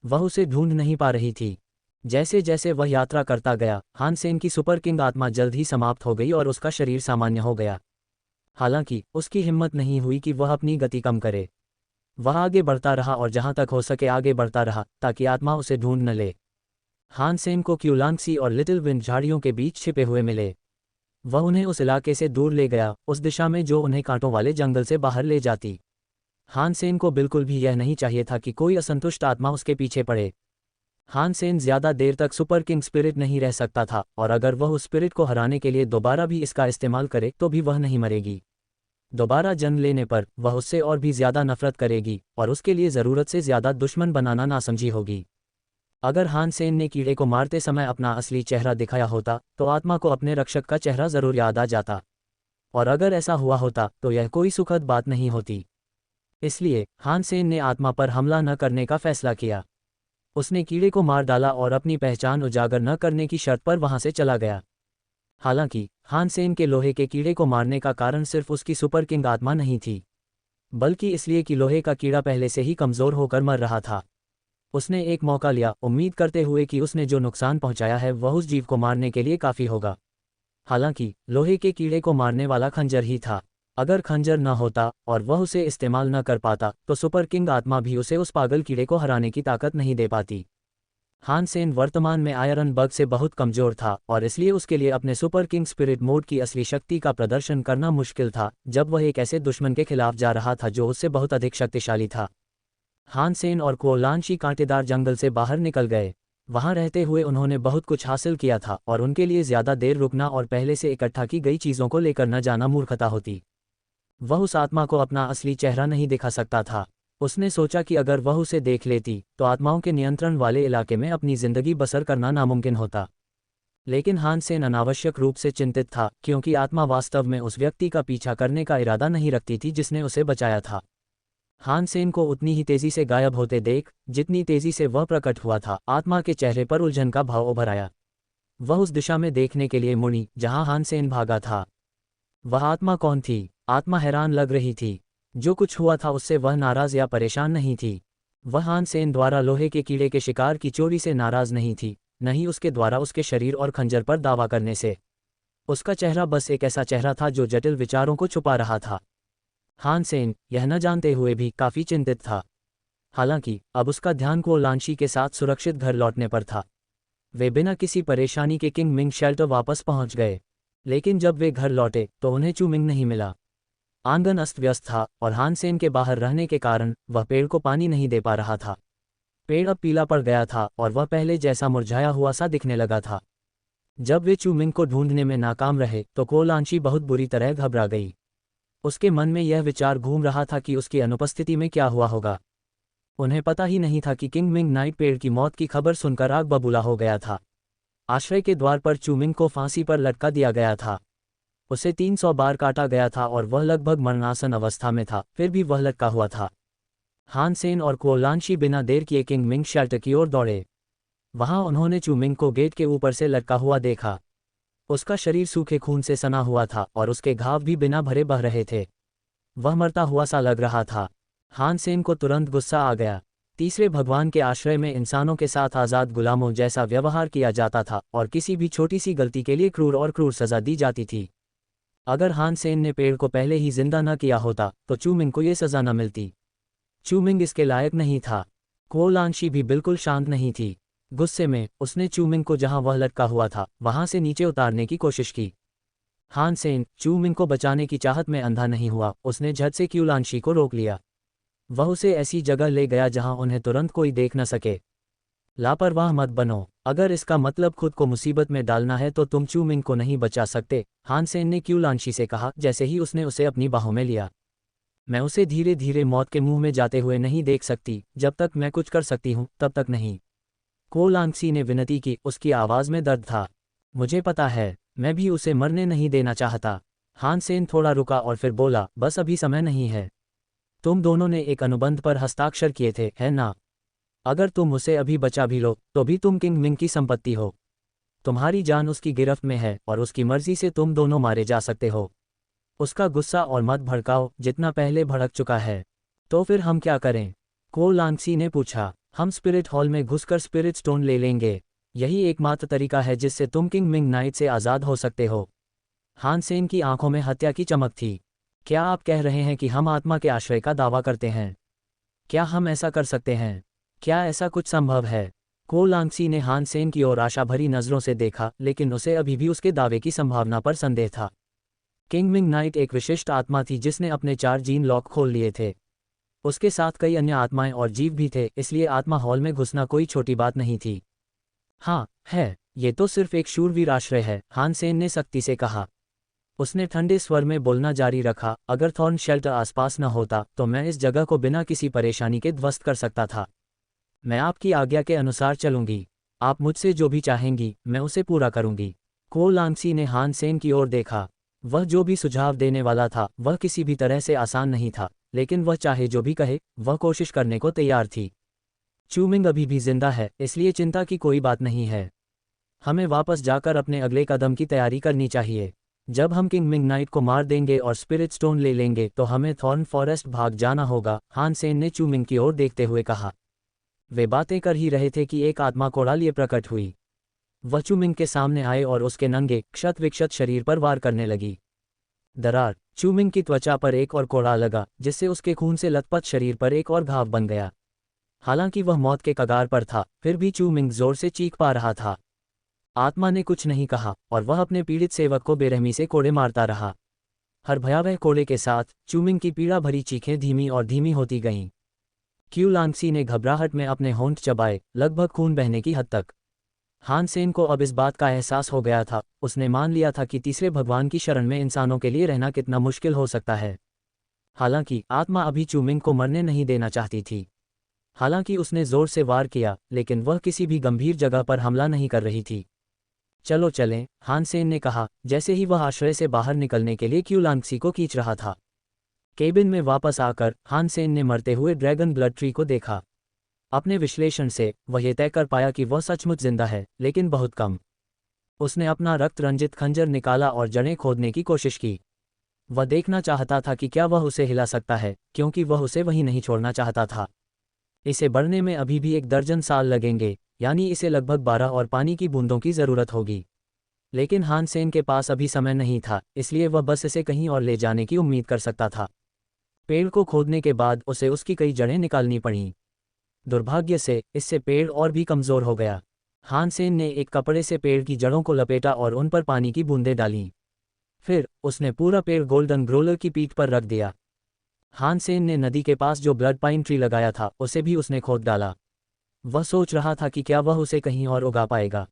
वह उसे ढूंढ नहीं पा रही थी। जैसे जैसे वह यात्रा करता गया, हान सेन की सुपर किंग आत्मा जल्द ही समाप्त हो गई और उसका शरीर सामान्य हो गया। हालांकि उसकी हिम्मत नहीं हुई कि वह अपनी गति कम करे। वह आगे बढ़ता रहा और जहां तक हो सके आगे बढ़ता रहा, ताकि आत्मा उसे ढूंढ न ले। हान सेन को क्यूलांगसी और लिटिल विंड झाड़ियों के बीच छिपे हुए मिले। वह उन्हें उस इलाके से दूर ले गया, उस दिशा में जो उन्हें कांटों वाले जंगल से बाहर ले जाती। हान सेन को बिल्कुल भी यह नहीं चाहिए था कि कोई असंतुष्ट आत्मा उसके पीछे पड़े। हान सेन ज्यादा देर तक सुपर किंग स्पिरिट नहीं रह सकता था, और अगर वह उस स्पिरिट को हराने के लिए दोबारा भी इसका इस्तेमाल करे तो भी वह नहीं मरेगी। दोबारा जन्म लेने पर वह उससे और भी ज्यादा नफरत करेगी और उसके लिए ज़रूरत से ज्यादा दुश्मन बनाना नासमझी होगी। अगर हान सेन ने कीड़े को मारते समय अपना असली चेहरा दिखाया होता तो आत्मा को अपने रक्षक का चेहरा जरूर याद आ जाता, और अगर ऐसा हुआ होता तो यह कोई सुखद बात नहीं होती। इसलिए हान सेन ने आत्मा पर हमला न करने का फैसला किया। उसने कीड़े को मार डाला और अपनी पहचान उजागर न करने की शर्त पर वहां से चला गया। हालांकि हान सेन के लोहे के कीड़े को मारने का कारण सिर्फ उसकी सुपर किंग आत्मा नहीं थी, बल्कि इसलिए कि लोहे का कीड़ा पहले से ही कमज़ोर होकर मर रहा था। उसने एक मौका लिया, उम्मीद करते हुए कि उसने जो नुकसान पहुंचाया है वह उस जीव को मारने के लिए काफ़ी होगा। हालांकि लोहे के कीड़े को मारने वाला खंजर ही था। अगर खंजर न होता और वह उसे इस्तेमाल न कर पाता तो सुपर किंग आत्मा भी उसे उस पागल कीड़े को हराने की ताकत नहीं दे पाती। हान सेन वर्तमान में आयरन बग से बहुत कमजोर था और इसलिए उसके लिए अपने सुपर किंग स्पिरिट मोड की असली शक्ति का प्रदर्शन करना मुश्किल था जब वह एक ऐसे दुश्मन के खिलाफ जा रहा था जो उससे बहुत अधिक शक्तिशाली था। हान सेन और कुओ लानशी कांटेदार जंगल से बाहर निकल गए। वहां रहते हुए उन्होंने बहुत कुछ हासिल किया था और उनके लिए ज्यादा देर रुकना और पहले से इकट्ठा की गई चीजों को लेकर न जाना मूर्खता होती। वह उस आत्मा को अपना असली चेहरा नहीं दिखा सकता था। उसने सोचा कि अगर वह उसे देख लेती तो आत्माओं के नियंत्रण वाले इलाके में अपनी जिंदगी बसर करना नामुमकिन होता। लेकिन हान सेन अनावश्यक रूप से चिंतित था क्योंकि आत्मा वास्तव में उस व्यक्ति का पीछा करने का इरादा नहीं रखती थी जिसने उसे बचाया था। हान सेन को उतनी ही तेजी से गायब होते देख जितनी तेजी से वह प्रकट हुआ था, आत्मा के चेहरे पर उलझन का भाव उभर आया। वह उस दिशा में देखने के लिए मुड़ी जहां हान सेन भागा था। वह आत्मा कौन थी? आत्मा हैरान लग रही थी। जो कुछ हुआ था उससे वह नाराज या परेशान नहीं थी। वह हान सेन द्वारा लोहे के कीड़े के शिकार की चोरी से नाराज नहीं थी, न ही उसके द्वारा उसके शरीर और खंजर पर दावा करने से। उसका चेहरा बस एक ऐसा चेहरा था जो जटिल विचारों को छुपा रहा था। हान सेन यह न जानते हुए भी काफी चिंतित था। हालांकि अब उसका ध्यान कुओ लानशी के साथ सुरक्षित घर लौटने पर था। वे बिना किसी परेशानी के किंग मिंग शेल्टर वापस पहुंच गए। लेकिन जब वे घर लौटे तो उन्हें चू मिंग नहीं मिला। आंगन अस्त व्यस्त था और हान सेन के बाहर रहने के कारण वह पेड़ को पानी नहीं दे पा रहा था। पेड़ अब पीला पड़ गया था और वह पहले जैसा मुरझाया हुआ सा दिखने लगा था। जब वे चू मिंग को ढूंढने में नाकाम रहे तो कुओ लानशी बहुत बुरी तरह घबरा गई। उसके मन में यह विचार घूम रहा था कि उसकी अनुपस्थिति में क्या हुआ होगा। उन्हें पता ही नहीं था कि किंग मिंग नाइट पेड़ की मौत की खबर सुनकर आग बबूला हो गया था। आश्रय के द्वार पर चू मिंग को फांसी पर लटका दिया गया था। उसे 300 बार काटा गया था और वह लगभग मरणासन अवस्था में था, फिर भी वह लटका हुआ था। हान सेन और कुओ लानशी बिना देर किए किंग मिंग शेल्टर की ओर दौड़े। वहां उन्होंने चू मिंग को गेट के ऊपर से लटका हुआ देखा। उसका शरीर सूखे खून से सना हुआ था और उसके घाव भी बिना भरे बह रहे थे। वह मरता हुआ सा लग रहा था। हान सेन को तुरंत गुस्सा आ गया। तीसरे भगवान के आश्रय में इंसानों के साथ आज़ाद गुलामों जैसा व्यवहार किया जाता था और किसी भी छोटी सी गलती के लिए क्रूर और क्रूर सजा दी जाती थी। अगर हान सेन ने पेड़ को पहले ही जिंदा न किया होता तो चू मिंग को ये सजा न मिलती। चू मिंग इसके लायक नहीं था। कुओ लानशी भी बिल्कुल शांत नहीं थी। गुस्से में उसने चू मिंग को जहां वह लटका हुआ था वहां से नीचे उतारने की कोशिश की। हान सेन चू मिंग को बचाने की चाहत में अंधा नहीं हुआ। उसने झट से क्यू लानशी को रोक लिया। वह उसे ऐसी जगह ले गया जहां उन्हें तुरंत कोई देख न सके। लापरवाह मत बनो। अगर इसका मतलब खुद को मुसीबत में डालना है तो तुम चू मिंग को नहीं बचा सकते, हान सेन ने क्यू लानशी से कहा जैसे ही उसने उसे अपनी बाहों में लिया। मैं उसे धीरे धीरे मौत के मुंह में जाते हुए नहीं देख सकती। जब तक मैं कुछ कर सकती हूँ तब तक नहीं। कुओ लानशी ने विनती की। उसकी आवाज में दर्द था। मुझे पता है, मैं भी उसे मरने नहीं देना चाहता। हान सेन थोड़ा रुका और फिर बोला, बस अभी समय नहीं है। तुम दोनों ने एक अनुबंध पर हस्ताक्षर किए थे, है ना? अगर तुम उसे अभी बचा भी लो तो भी तुम किंग मिंग की संपत्ति हो। तुम्हारी जान उसकी गिरफ्त में है और उसकी मर्जी से तुम दोनों मारे जा सकते हो। उसका गुस्सा और मत भड़काओ जितना पहले भड़क चुका है। तो फिर हम क्या करें? कुओ लानशी ने पूछा। हम स्पिरिट हॉल में घुसकर स्पिरिट स्टोन ले लेंगे। यही एकमात्र तरीका है जिससे तुम किंग मिंग नाइट से आज़ाद हो सकते हो। हान सेन की आंखों में हत्या की चमक थी। क्या आप कह रहे हैं कि हम आत्मा के आश्रय का दावा करते हैं? क्या हम ऐसा कर सकते हैं? क्या ऐसा कुछ संभव है? कुओ लानशी ने हान सेन की ओर आशा भरी नजरों से देखा, लेकिन उसे अभी भी उसके दावे की संभावना पर संदेह था। किंग मिंग नाइट एक विशिष्ट आत्मा थी जिसने अपने 4 जीन लॉक खोल लिए थे। उसके साथ कई अन्य आत्माएं और जीव भी थे, इसलिए आत्मा हॉल में घुसना कोई छोटी बात नहीं थी। हाँ है, ये तो सिर्फ एक शूरवीर आश्रय है, हान सेन ने सख्ती से कहा। उसने ठंडे स्वर में बोलना जारी रखा, अगर थॉर्न शेल्टर आसपास न होता तो मैं इस जगह को बिना किसी परेशानी के ध्वस्त कर सकता था। मैं आपकी आज्ञा के अनुसार चलूंगी। आप मुझसे जो भी चाहेंगी मैं उसे पूरा करूंगी। कुओ लानशी ने हान सेन की ओर देखा। वह जो भी सुझाव देने वाला था वह किसी भी तरह से आसान नहीं था, लेकिन वह चाहे जो भी कहे वह कोशिश करने को तैयार थी। चू मिंग अभी भी जिंदा है, इसलिए चिंता की कोई बात नहीं है। हमें वापस जाकर अपने अगले कदम की तैयारी करनी चाहिए। जब हम किंग मिंग नाइट को मार देंगे और स्पिरिट स्टोन ले लेंगे तो हमें थॉर्न फॉरेस्ट भाग जाना होगा, हान सेन ने चू मिंग की ओर देखते हुए कहा। वे बातें कर ही रहे थे कि एक आत्मा कोड़ालिए प्रकट हुई। वह चू मिंग के सामने आए और उसके नंगे क्षत विक्षत शरीर पर वार करने लगी। दरार। चू मिंग की त्वचा पर एक और कोड़ा लगा, जिससे उसके खून से लथपथ शरीर पर एक और घाव बन गया। हालांकि वह मौत के कगार पर था, फिर भी चू मिंग जोर से चीख पा रहा था। आत्मा ने कुछ नहीं कहा और वह अपने पीड़ित सेवक को बेरहमी से कोड़े मारता रहा। हर भयावह कोड़े के साथ चूमिंग की पीड़ा भरी चीखें धीमी और धीमी होती गईं। क्यू लांगसी ने घबराहट में अपने होंठ चबाए, लगभग खून बहने की हद तक। हान सेन को अब इस बात का एहसास हो गया था, उसने मान लिया था कि तीसरे भगवान की शरण में इंसानों के लिए रहना कितना मुश्किल हो सकता है। हालांकि आत्मा अभी चूमिंग को मरने नहीं देना चाहती थी। हालांकि उसने जोर से वार किया, लेकिन वह किसी भी गंभीर जगह पर हमला नहीं कर रही थी। चलो चलें, हान सेन ने कहा, जैसे ही वह आश्रय से बाहर निकलने के लिए क्यू लांगसी को खींच रहा था। केबिन में वापस आकर हान सेन ने मरते हुए ड्रैगन ब्लड ट्री को देखा। अपने विश्लेषण से वह ये तय कर पाया कि वह सचमुच जिंदा है, लेकिन बहुत कम। उसने अपना रक्त रंजित खंजर निकाला और जड़ें खोदने की कोशिश की। वह देखना चाहता था कि क्या वह उसे हिला सकता है, क्योंकि वह उसे वहीं नहीं छोड़ना चाहता था। इसे बढ़ने में अभी भी 1 दर्जन साल लगेंगे, यानी इसे लगभग 12 और पानी की बूंदों की ज़रूरत होगी। लेकिन हान सेन के पास अभी समय नहीं था, इसलिए वह बस इसे कहीं और ले जाने की उम्मीद कर सकता था। पेड़ को खोदने के बाद उसे उसकी कई जड़ें निकालनी पड़ीं। दुर्भाग्य से इससे पेड़ और भी कमज़ोर हो गया। हान सेन ने एक कपड़े से पेड़ की जड़ों को लपेटा और उन पर पानी की बूंदें डालीं। फिर उसने पूरा पेड़ गोल्डन ग्रोलर की पीठ पर रख दिया। हान सेन ने नदी के पास जो ब्लड पाइन ट्री लगाया था उसे भी उसने खोद डाला। वह सोच रहा था कि क्या वह उसे कहीं और उगा पाएगा।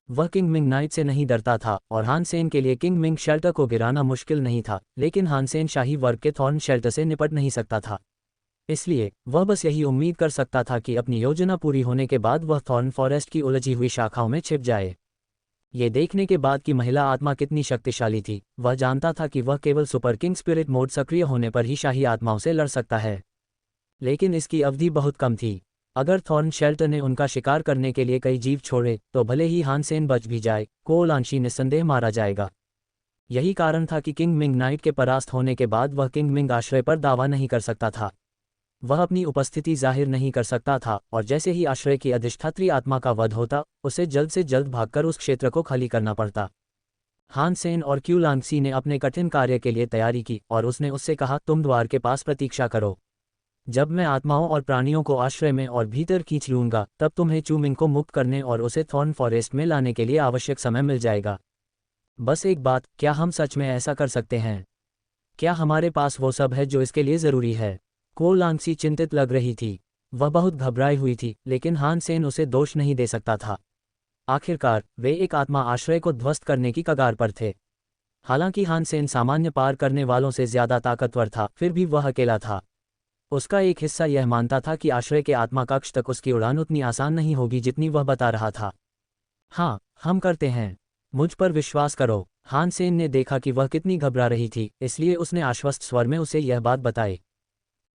वह किंग मिंग नाइट से नहीं डरता था और हान सेन के लिए किंग मिंग शेल्टर को गिराना मुश्किल नहीं था, लेकिन हान सेन शाही वर्ग के थॉर्न शेल्टर से निपट नहीं सकता था। इसलिए वह बस यही उम्मीद कर सकता था कि अपनी योजना पूरी होने के बाद वह थॉर्न फॉरेस्ट की उलझी हुई शाखाओं में छिप जाए। ये देखने के बाद कि महिला आत्मा कितनी शक्तिशाली थी, वह जानता था कि वह केवल सुपर किंग स्पिरिट मोड सक्रिय होने पर ही शाही आत्माओं से लड़ सकता है। लेकिन इसकी अवधि बहुत कम थी। अगर थॉर्न शेल्टर ने उनका शिकार करने के लिए कई जीव छोड़े तो भले ही हान सेन बच भी जाए, को लांशी निस्संदेह मारा जाएगा। यही कारण था कि किंग मिंग नाइट के परास्त होने के बाद वह किंग मिंग आश्रय पर दावा नहीं कर सकता था। वह अपनी उपस्थिति जाहिर नहीं कर सकता था और जैसे ही आश्रय की अधिष्ठात्री आत्मा का वध होता, उसे जल्द से जल्द भागकर उस क्षेत्र को खाली करना पड़ता। हान सेन और क्यू लांगसी ने अपने कठिन कार्य के लिए तैयारी की और उसने उससे कहा, तुम द्वार के पास प्रतीक्षा करो। जब मैं आत्माओं और प्राणियों को आश्रय में और भीतर खींच लूंगा, तब तुम्हें चूमिंग को मुक्त करने और उसे थॉर्न फॉरेस्ट में लाने के लिए आवश्यक समय मिल जाएगा। बस एक बात, क्या हम सच में ऐसा कर सकते हैं? क्या हमारे पास वो सब है जो इसके लिए ज़रूरी है? को लांगसी चिंतित लग रही थी। वह बहुत घबराई हुई थी, लेकिन हान सेन उसे दोष नहीं दे सकता था। आखिरकार वे एक आत्मा आश्रय को ध्वस्त करने की कगार पर थे। हालांकि हान सेन सामान्य पार करने वालों से ज़्यादा ताकतवर था, फिर भी वह अकेला था। उसका एक हिस्सा यह मानता था कि आश्रय के आत्मा कक्ष तक उसकी उड़ान उतनी आसान नहीं होगी जितनी वह बता रहा था। हाँ, हम करते हैं। मुझ पर विश्वास करो। हान सेन ने देखा कि वह कितनी घबरा रही थी, इसलिए उसने आश्वस्त स्वर में उसे यह बात बताई।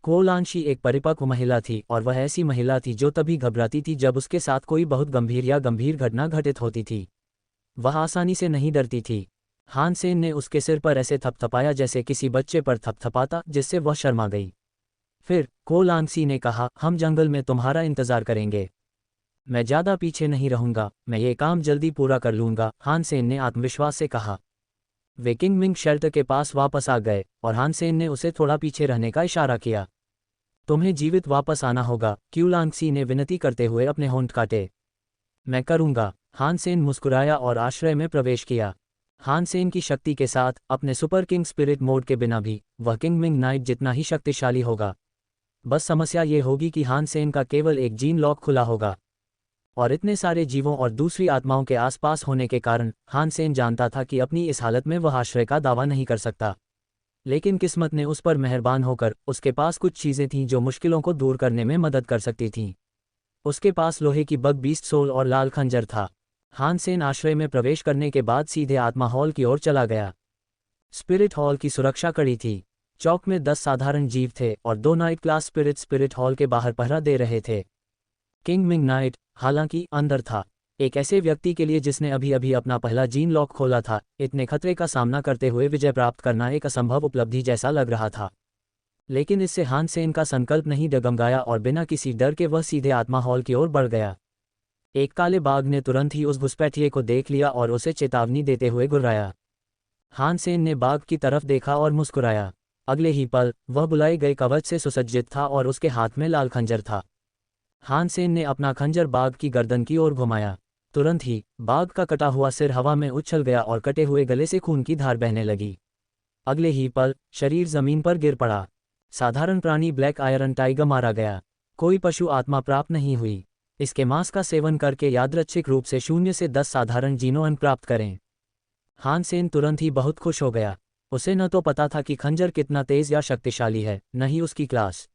को लांशी एक परिपक्व महिला थी और वह ऐसी महिला थी जो तभी घबराती थी जब उसके साथ कोई बहुत गंभीर या गंभीर घटना घटित होती थी। वह आसानी से नहीं डरती थी। हान सेन ने उसके सिर पर ऐसे थपथपाया जैसे किसी बच्चे पर थपथपाता, जिससे वह शर्मा गई। फिर को लांगसी ने कहा, हम जंगल में तुम्हारा इंतजार करेंगे। मैं ज़्यादा पीछे नहीं रहूंगा, मैं ये काम जल्दी पूरा कर लूंगा, हान सेन ने आत्मविश्वास से कहा। वे किंग मिंग शेल्टर के पास वापस आ गए और हान सेन ने उसे थोड़ा पीछे रहने का इशारा किया। तुम्हें जीवित वापस आना होगा, क्यू लांगसी ने विनती करते हुए अपने होंठ काटे। मैं करूंगा, हान सेन मुस्कुराया और आश्रय में प्रवेश किया। हान सेन की शक्ति के साथ, अपने सुपर किंग स्पिरिट मोड के बिना भी, वह किंग मिंग नाइट जितना ही शक्तिशाली होगा। बस समस्या ये होगी कि हान सेन का केवल एक जीन लॉक खुला होगा। और इतने सारे जीवों और दूसरी आत्माओं के आसपास होने के कारण हान सेन जानता था कि अपनी इस हालत में वह आश्रय का दावा नहीं कर सकता। लेकिन किस्मत ने उस पर मेहरबान होकर उसके पास कुछ चीज़ें थीं जो मुश्किलों को दूर करने में मदद कर सकती थीं। उसके पास लोहे की बग बीस्ट सोल और लाल खंजर था। हान सेन आश्रय में प्रवेश करने के बाद सीधे आत्मा हॉल की ओर चला गया। स्पिरिट हॉल की सुरक्षा कड़ी थी। चौक में 10 साधारण जीव थे और 2 नाइट क्लास स्पिरिट हॉल के बाहर पहरा दे रहे थे। किंग मिंग नाइट, हालांकि, अंदर था। एक ऐसे व्यक्ति के लिए जिसने अभी अभी अपना पहला जीन लॉक खोला था, इतने खतरे का सामना करते हुए विजय प्राप्त करना एक असंभव उपलब्धि जैसा लग रहा था। लेकिन इससे हान सेन का संकल्प नहीं डगमगाया और बिना किसी डर के वह सीधे आत्मा हॉल की ओर बढ़ गया। एक काले बाघ ने तुरंत ही उस घुसपैठिए को देख लिया और उसे चेतावनी देते हुए गुर्राया। हान सेन ने बाघ की तरफ देखा और मुस्कुराया। अगले ही पल वह बुलाए गए कवच से सुसज्जित था और उसके हाथ में लाल खंजर था। हान सेन ने अपना खंजर बाघ की गर्दन की ओर घुमाया। तुरंत ही बाघ का कटा हुआ सिर हवा में उछल गया और कटे हुए गले से खून की धार बहने लगी। अगले ही पल शरीर जमीन पर गिर पड़ा। साधारण प्राणी ब्लैक आयरन टाइगर मारा गया। कोई पशु आत्मा प्राप्त नहीं हुई। इसके मांस का सेवन करके यादृच्छिक रूप से 0 से 10 साधारण जीनोम प्राप्त करें। हान सेन तुरंत ही बहुत खुश हो गया। उसे न तो पता था कि खंजर कितना तेज या शक्तिशाली है, न ही उसकी क्लास,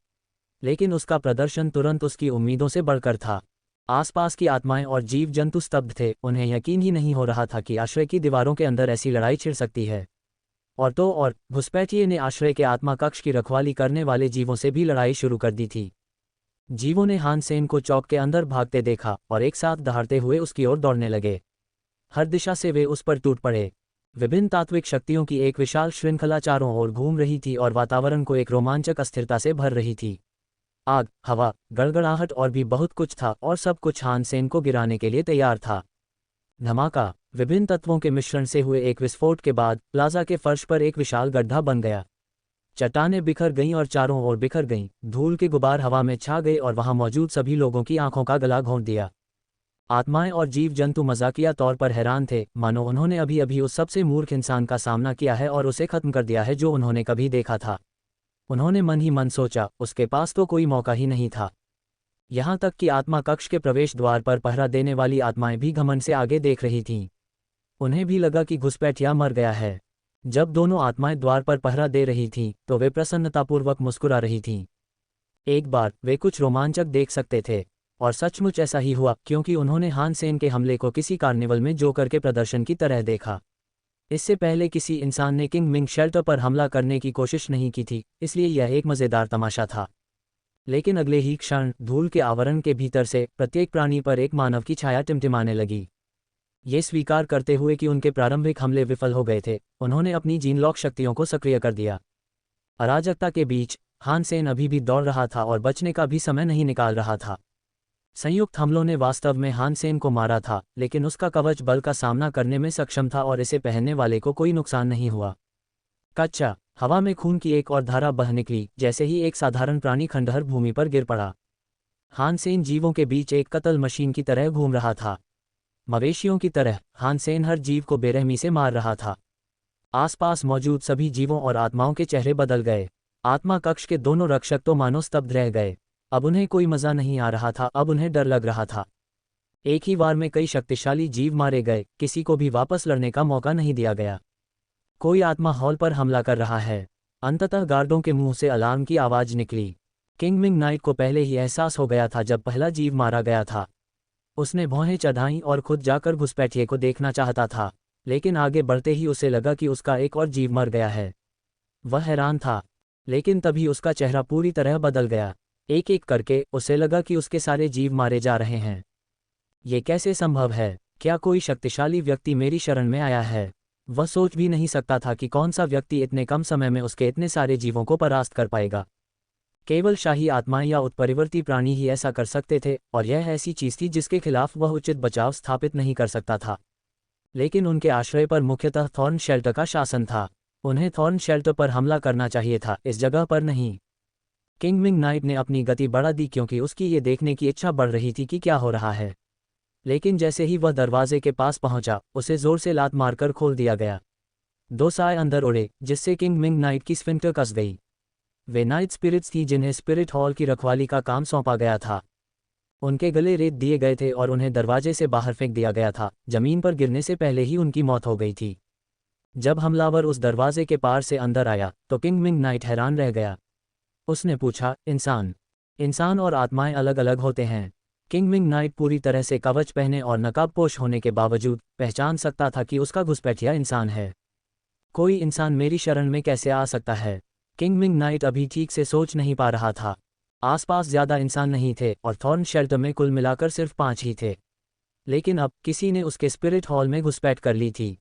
लेकिन उसका प्रदर्शन तुरंत उसकी उम्मीदों से बढ़कर था। आसपास की आत्माएं और जीव जंतु स्तब्ध थे। उन्हें यकीन ही नहीं हो रहा था कि आश्रय की दीवारों के अंदर ऐसी लड़ाई छिड़ सकती है। और तो और घुसपैठिए ने आश्रय के आत्मा कक्ष की रखवाली करने वाले जीवों से भी लड़ाई शुरू कर दी थी। जीवों ने हान सेन को चौक के अंदर भागते देखा और एक साथ दहाड़ते हुए उसकी ओर दौड़ने लगे। हर दिशा से वे उस पर टूट पड़े। विभिन्न तात्विक शक्तियों की एक विशाल श्रृंखला चारों ओर घूम रही थी और वातावरण को एक रोमांचक अस्थिरता से भर रही थी। आग, हवा, गड़गड़ाहट और भी बहुत कुछ था और सब कुछ हान सेन को गिराने के लिए तैयार था। धमाका। विभिन्न तत्वों के मिश्रण से हुए एक विस्फोट के बाद प्लाजा के फर्श पर एक विशाल गड्ढा बन गया। चट्टानें बिखर गईं और चारों ओर बिखर गईं। धूल के गुबार हवा में छा गए और वहां मौजूद सभी लोगों की आंखों का गला घोंट दिया। आत्माएं और जीव जंतु मजाकिया तौर पर हैरान थे, मानो उन्होंने अभी अभी उस सबसे मूर्ख इंसान का सामना किया है और उसे खत्म कर दिया है जो उन्होंने कभी देखा था। उन्होंने मन ही मन सोचा, उसके पास तो कोई मौका ही नहीं था। यहां तक कि आत्मा कक्ष के प्रवेश द्वार पर पहरा देने वाली आत्माएं भी घमंड से आगे देख रही थीं। उन्हें भी लगा कि घुसपैठिया मर गया है। जब दोनों आत्माएं द्वार पर पहरा दे रही थीं, तो वे प्रसन्नतापूर्वक मुस्कुरा रही थीं। एक बार वे कुछ रोमांचक देख सकते थे, और सचमुच ऐसा ही हुआ, क्योंकि उन्होंने हान सेन के हमले को किसी कार्निवल में जोकर के प्रदर्शन की तरह देखा। इससे पहले किसी इंसान ने किंग मिंग शेल्टर पर हमला करने की कोशिश नहीं की थी, इसलिए यह एक मज़ेदार तमाशा था। लेकिन अगले ही क्षण धूल के आवरण के भीतर से प्रत्येक प्राणी पर एक मानव की छाया टिमटिमाने लगी। ये स्वीकार करते हुए कि उनके प्रारंभिक हमले विफल हो गए थे, उन्होंने अपनी जीनलॉक शक्तियों को सक्रिय कर दिया। अराजकता के बीच हान सेन अभी भी दौड़ रहा था और बचने का भी समय नहीं निकाल रहा था। संयुक्त हमलों ने वास्तव में हान सेन को मारा था, लेकिन उसका कवच बल का सामना करने में सक्षम था और इसे पहनने वाले को कोई नुकसान नहीं हुआ। कच्चा। हवा में खून की एक और धारा बह निकली जैसे ही एक साधारण प्राणी खंडहर भूमि पर गिर पड़ा। हान सेन जीवों के बीच एक कत्ल मशीन की तरह घूम रहा था। मवेशियों की तरह हान सेन हर जीव को बेरहमी से मार रहा था। आसपास मौजूद सभी जीवों और आत्माओं के चेहरे बदल गए। आत्मा कक्ष के दोनों रक्षक तो मानो स्तब्ध रह गए। अब उन्हें कोई मजा नहीं आ रहा था, अब उन्हें डर लग रहा था। एक ही बार में कई शक्तिशाली जीव मारे गए, किसी को भी वापस लड़ने का मौका नहीं दिया गया। कोई आत्मा हॉल पर हमला कर रहा है। अंततः गार्डों के मुंह से अलार्म की आवाज निकली। किंग मिंग नाइट को पहले ही एहसास हो गया था जब पहला जीव मारा गया था। उसने भौहें चढ़ाईं और खुद जाकर घुसपैठिए को देखना चाहता था, लेकिन आगे बढ़ते ही उसे लगा कि उसका एक और जीव मर गया है। वह हैरान था, लेकिन तभी उसका चेहरा पूरी तरह बदल गया। एक एक करके उसे लगा कि उसके सारे जीव मारे जा रहे हैं। ये कैसे संभव है? क्या कोई शक्तिशाली व्यक्ति मेरी शरण में आया है? वह सोच भी नहीं सकता था कि कौन सा व्यक्ति इतने कम समय में उसके इतने सारे जीवों को परास्त कर पाएगा। केवल शाही आत्माएं या उत्परिवर्ती प्राणी ही ऐसा कर सकते थे, और यह ऐसी चीज थी जिसके खिलाफ वह उचित बचाव स्थापित नहीं कर सकता था। लेकिन उनके आश्रय पर मुख्यतः थॉर्न शेल्टर का शासन था। उन्हें थॉर्न शेल्टर पर हमला करना चाहिए था, इस जगह पर नहीं। किंग मिंग नाइट ने अपनी गति बढ़ा दी क्योंकि उसकी ये देखने की इच्छा बढ़ रही थी कि क्या हो रहा है। लेकिन जैसे ही वह दरवाजे के पास पहुंचा, उसे जोर से लात मारकर खोल दिया गया। 2 साए अंदर उड़े, जिससे किंग मिंग नाइट की स्फिंक्टर कस गई। वे नाइट स्पिरिट्स थी जिन्हें स्पिरिट हॉल की रखवाली का काम सौंपा गया था। उनके गले रेत दिए गए थे और उन्हें दरवाजे से बाहर फेंक दिया गया था। जमीन पर गिरने से पहले ही उनकी मौत हो गई थी। जब हमलावर उस दरवाजे के पार से अंदर आया तो किंग मिंग नाइट हैरान रह गया। उसने पूछा, इंसान और आत्माएं अलग अलग होते हैं? किंग मिंग नाइट पूरी तरह से कवच पहने और नकाबपोश होने के बावजूद पहचान सकता था कि उसका घुसपैठिया इंसान है। कोई इंसान मेरी शरण में कैसे आ सकता है? किंग मिंग नाइट अभी ठीक से सोच नहीं पा रहा था। आसपास ज्यादा इंसान नहीं थे और थॉर्न शेल्टर में कुल मिलाकर सिर्फ 5 ही थे। लेकिन अब किसी ने उसके स्पिरिट हॉल में घुसपैठ कर ली थी।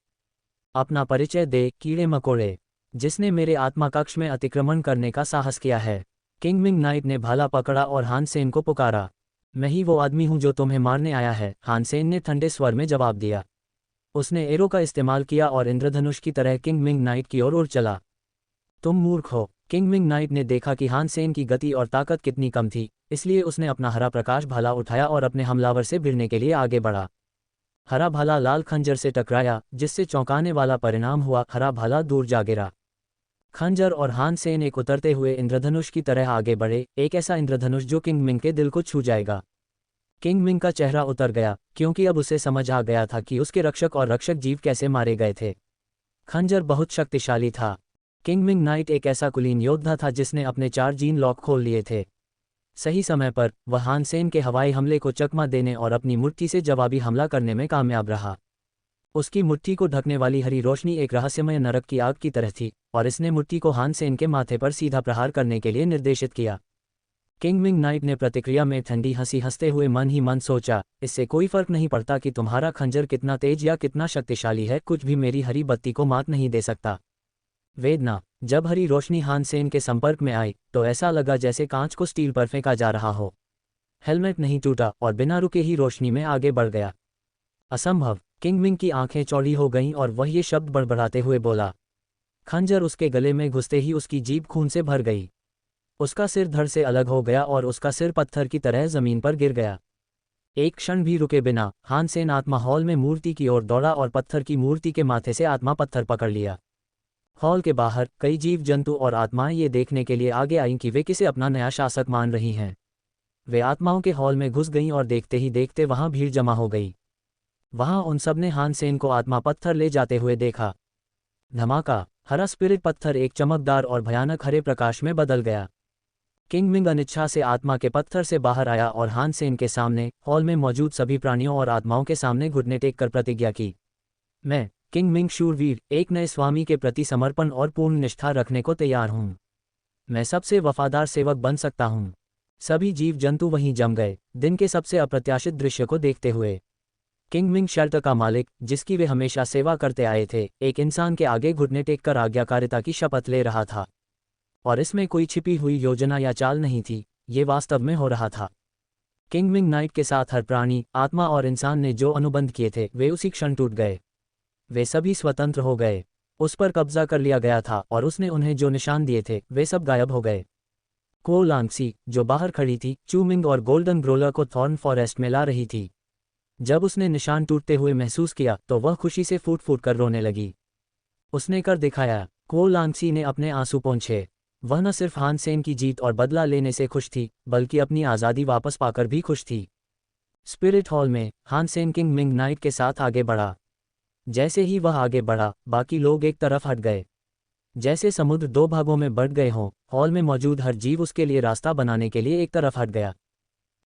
अपना परिचय दे, कीड़े मकोड़े, जिसने मेरे आत्मा कक्ष में अतिक्रमण करने का साहस किया है। किंग मिंग नाइट ने भाला पकड़ा और हान सेन को पुकारा। मैं ही वो आदमी हूं जो तुम्हें मारने आया है, हान सेन ने ठंडे स्वर में जवाब दिया। उसने एरो का इस्तेमाल किया और इंद्रधनुष की तरह किंग मिंग नाइट की ओर उड़ चला। तुम मूर्ख हो, किंगमिंग नाइट ने देखा कि हान सेन की गति और ताकत कितनी कम थी, इसलिए उसने अपना हरा प्रकाश भाला उठाया और अपने हमलावर से भिड़ने के लिए आगे बढ़ा। हरा भाला लाल खंजर से टकराया, जिससे चौंकाने वाला परिणाम हुआ, हरा भाला दूर जा गिरा। खंजर और हान सेन एक उतरते हुए इंद्रधनुष की तरह आगे बढ़े, एक ऐसा इंद्रधनुष जो किंगमिंग के दिल को छू जाएगा। किंगमिंग का चेहरा उतर गया, क्योंकि अब उसे समझ आ गया था कि उसके रक्षक और रक्षक जीव कैसे मारे गए थे। खंजर बहुत शक्तिशाली था। किंगमिंग नाइट एक ऐसा कुलीन योद्धा था जिसने अपने 4 जीन लॉक खोल लिए थे। सही समय पर वह हान सेन के हवाई हमले को चकमा देने और अपनी मुट्ठी से जवाबी हमला करने में कामयाब रहा। उसकी मुट्ठी को ढकने वाली हरी रोशनी एक रहस्यमय नरक की आग की तरह थी, और इसने मुट्ठी को हान सेन के माथे पर सीधा प्रहार करने के लिए निर्देशित किया। किंगमिंग नाइट ने प्रतिक्रिया में ठंडी हंसी हंसते हुए मन ही मन सोचा, इससे कोई फर्क नहीं पड़ता कि तुम्हारा खंजर कितना तेज या कितना शक्तिशाली है, कुछ भी मेरी हरी बत्ती को मात नहीं दे सकता। वेदना। जब हरी रोशनी हान सेन के संपर्क में आई तो ऐसा लगा जैसे कांच को स्टील पर फेंका जा रहा हो। हेलमेट नहीं टूटा और बिना रुके ही रोशनी में आगे बढ़ गया। असंभव। किंगमिंग की आंखें चौड़ी हो गईं और वह ये शब्द बड़बड़ाते हुए बोला। खंजर उसके गले में घुसते ही उसकी जीभ खून से भर गई। उसका सिर धड़ से अलग हो गया और उसका सिर पत्थर की तरह जमीन पर गिर गया। एक क्षण भी रुके बिना हान सेन आत्मा हॉल में मूर्ति की ओर दौड़ा और पत्थर की मूर्ति के माथे से आत्मा पत्थर पकड़ लिया। हॉल के बाहर कई जीव जंतु और आत्माएं ये देखने के लिए आगे आईं कि वे किसे अपना नया शासक मान रही हैं। वे आत्माओं के हॉल में घुस गईं और देखते ही देखते वहां भीड़ जमा हो गई। वहां उन सब ने हान सेन को आत्मा पत्थर ले जाते हुए देखा। धमाका। हरा स्पिरिट पत्थर एक चमकदार और भयानक हरे प्रकाश में बदल गया। किंगमिंग अनिच्छा से आत्मा के पत्थर से बाहर आया और हान सेन के सामने हॉल में मौजूद सभी प्राणियों और आत्माओं के सामने घुटने टेक कर प्रतिज्ञा की। मैं किंगमिंग शूरवीर एक नए स्वामी के प्रति समर्पण और पूर्ण निष्ठा रखने को तैयार हूँ। मैं सबसे वफादार सेवक बन सकता हूँ। सभी जीव जंतु वहीं जम गए, दिन के सबसे अप्रत्याशित दृश्य को देखते हुए। किंगमिंग शेल्टर का मालिक, जिसकी वे हमेशा सेवा करते आए थे, एक इंसान के आगे घुटने टेक कर आज्ञाकारिता की शपथ ले रहा था। और इसमें कोई छिपी हुई योजना या चाल नहीं थी, ये वास्तव में हो रहा था। किंगमिंग नाइट के साथ हर प्राणी, आत्मा और इंसान ने जो अनुबंध किए थे वे उसी क्षण टूट गए। वे सभी स्वतंत्र हो गए। उस पर कब्जा कर लिया गया था और उसने उन्हें जो निशान दिए थे वे सब गायब हो गए। को लांगसी, जो बाहर खड़ी थी, चूमिंग और गोल्डन ग्रोलर को थॉर्न फॉरेस्ट में ला रही थी। जब उसने निशान टूटते हुए महसूस किया तो वह खुशी से फूट फूट कर रोने लगी। उसने कर दिखाया। को लांगसी ने अपने आंसू पोंछे। वह न सिर्फ हान सेन की जीत और बदला लेने से खुश थी, बल्कि अपनी आज़ादी वापस पाकर भी खुश थी। स्पिरिट हॉल में हान सेन किंगमिंग नाइट के साथ आगे बढ़ा। जैसे ही वह आगे बढ़ा, बाकी लोग एक तरफ हट गए। जैसे समुद्र 2 भागों में बढ़ गए हों, हॉल में मौजूद हर जीव उसके लिए रास्ता बनाने के लिए एक तरफ हट गया।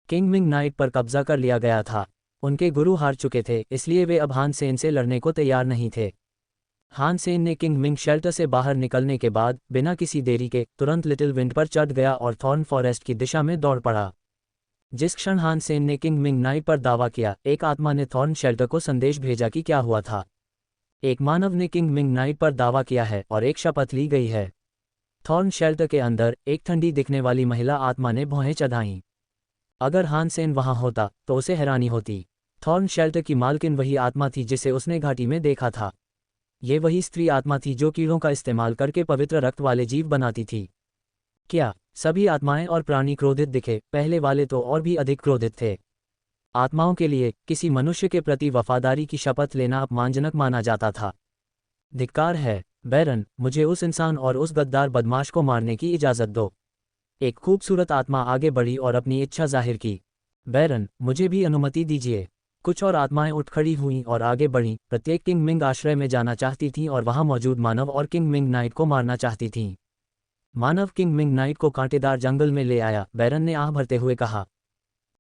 किंगमिंग नाइट पर कब्जा कर लिया गया था। उनके गुरु हार चुके थे, इसलिए वे अब हान सेन से लड़ने को तैयार नहीं थे। हान सेन ने किंगमिंग शेल्टर से बाहर निकलने के बाद बिना किसी देरी के तुरंत लिटिल विंड पर चढ़ गया और थॉर्न फॉरेस्ट की दिशा में दौड़ पड़ा। जिस क्षण हान सेन ने किंगमिंग नाइट पर दावा किया, एक आत्मा ने थॉर्न शेल्टर को संदेश भेजा कि क्या हुआ था। एक मानव ने किंगमिंग नाइट पर दावा किया है और एक शपथ ली गई है। थॉर्न शेल्टर के अंदर एक ठंडी दिखने वाली महिला आत्मा ने भौहें चढ़ाईं। अगर हान सेन वहां होता तो उसे हैरानी होती। थॉर्न शेल्टर की मालकिन वही आत्मा थी जिसे उसने घाटी में देखा था। ये वही स्त्री आत्मा थी जो कीड़ों का इस्तेमाल करके पवित्र रक्त वाले जीव बनाती थी। क्या सभी आत्माएं और प्राणी क्रोधित दिखे? पहले वाले तो और भी अधिक क्रोधित थे। आत्माओं के लिए किसी मनुष्य के प्रति वफादारी की शपथ लेना अपमानजनक माना जाता था। धिक्कार है बैरन, मुझे उस इंसान और उस गद्दार बदमाश को मारने की इजाज़त दो। एक खूबसूरत आत्मा आगे बढ़ी और अपनी इच्छा जाहिर की। बैरन, मुझे भी अनुमति दीजिए। कुछ और आत्माएं उठ खड़ी हुईं और आगे बढ़ीं। प्रत्येक किंगमिंग आश्रय में जाना चाहती थीं और वहां मौजूद मानव और किंगमिंग नाइट को मारना चाहती थीं। मानव किंगमिंग नाइट को कांटेदार जंगल में ले आया, बैरन ने आह भरते हुए कहा।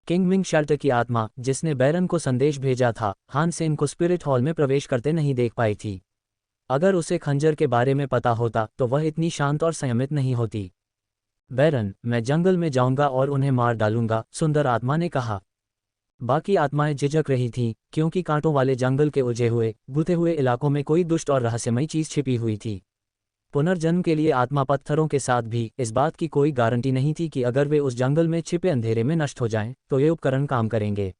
किंगमिंग शेल्टर की आत्मा, जिसने बैरन को संदेश भेजा था, हान सेन को स्पिरिट हॉल में प्रवेश करते नहीं देख पाई थी। अगर उसे खंजर के बारे में पता होता तो वह इतनी शांत और संयमित नहीं होती। बैरन, मैं जंगल में जाऊंगा और उन्हें मार डालूंगा, सुंदर आत्मा ने कहा। बाकी आत्माएं झिझक रही थीं, क्योंकि कांटों वाले जंगल के उलझे हुए, गुथे हुए इलाकों में कोई दुष्ट और रहस्यमयी चीज छिपी हुई थी। पुनर्जन्म के लिए आत्मा पत्थरों के साथ भी इस बात की कोई गारंटी नहीं थी कि अगर वे उस जंगल में छिपे अंधेरे में नष्ट हो जाएं, तो ये उपकरण काम करेंगे।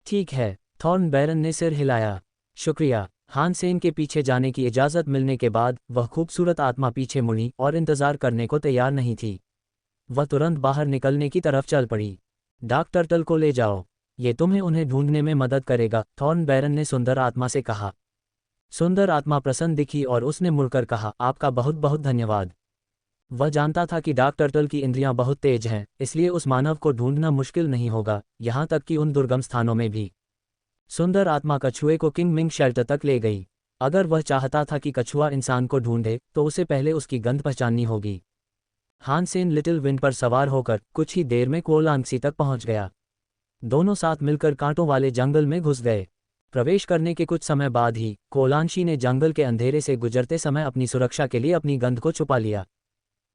ठीक है, थॉर्न बैरन ने सिर हिलाया। शुक्रिया। हान सेन के पीछे जाने की इजाज़त मिलने के बाद वह खूबसूरत आत्मा पीछे मुड़ी और इंतज़ार करने को तैयार नहीं थी। वह तुरंत बाहर निकलने की तरफ चल पड़ी। डार्क टर्टल को ले जाओ, ये तुम्हें उन्हें ढूंढने में मदद करेगा, थॉर्न बैरन ने सुंदर आत्मा से कहा। सुंदर आत्मा प्रसन्न दिखी और उसने मुड़कर कहा, आपका बहुत बहुत धन्यवाद। वह जानता था कि डार्क टर्टल की इंद्रियां बहुत तेज हैं, इसलिए उस मानव को ढूंढना मुश्किल नहीं होगा, यहाँ तक कि उन दुर्गम स्थानों में भी। सुंदर आत्मा कछुए को किंग मिंग शेल्टर तक ले गई। अगर वह चाहता था कि कछुआ इंसान को ढूंढे तो उसे पहले उसकी गंध पहचाननी होगी। हान सेन लिटिल विंड पर सवार होकर कुछ ही देर में कोलांगसी तक पहुंच गया। दोनों साथ मिलकर कांटों वाले जंगल में घुस गए। प्रवेश करने के कुछ समय बाद ही कोलांशी ने जंगल के अंधेरे से गुजरते समय अपनी सुरक्षा के लिए अपनी गंध को छुपा लिया।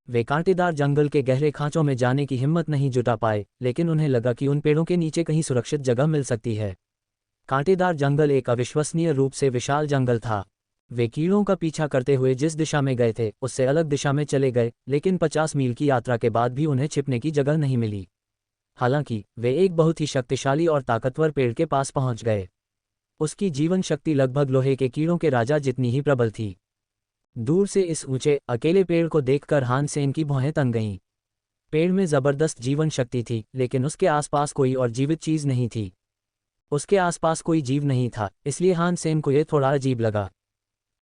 वे कांटेदार जंगल के गहरे खांचों में जाने की हिम्मत नहीं जुटा पाए, लेकिन उन्हें लगा कि उन पेड़ों के नीचे कहीं सुरक्षित जगह मिल सकती है। कांटेदार जंगल एक अविश्वसनीय रूप से विशाल जंगल था। वे कीड़ों का पीछा करते हुए जिस दिशा में गए थे उससे अलग दिशा में चले गए, लेकिन 50 मील की यात्रा के बाद भी उन्हें छिपने की जगह नहीं मिली। हालांकि वे एक बहुत ही शक्तिशाली और ताकतवर पेड़ के पास पहुंच गए। उसकी जीवन शक्ति लगभग लोहे के कीड़ों के राजा जितनी ही प्रबल थी। दूर से इस ऊंचे अकेले पेड़ को देखकर हान सेन की भौहें तन गईं। पेड़ में जबरदस्त जीवन शक्ति थी, लेकिन उसके आसपास कोई और जीवित चीज नहीं थी। उसके आसपास कोई जीव नहीं था, इसलिए हान सेन को यह थोड़ा अजीब लगा।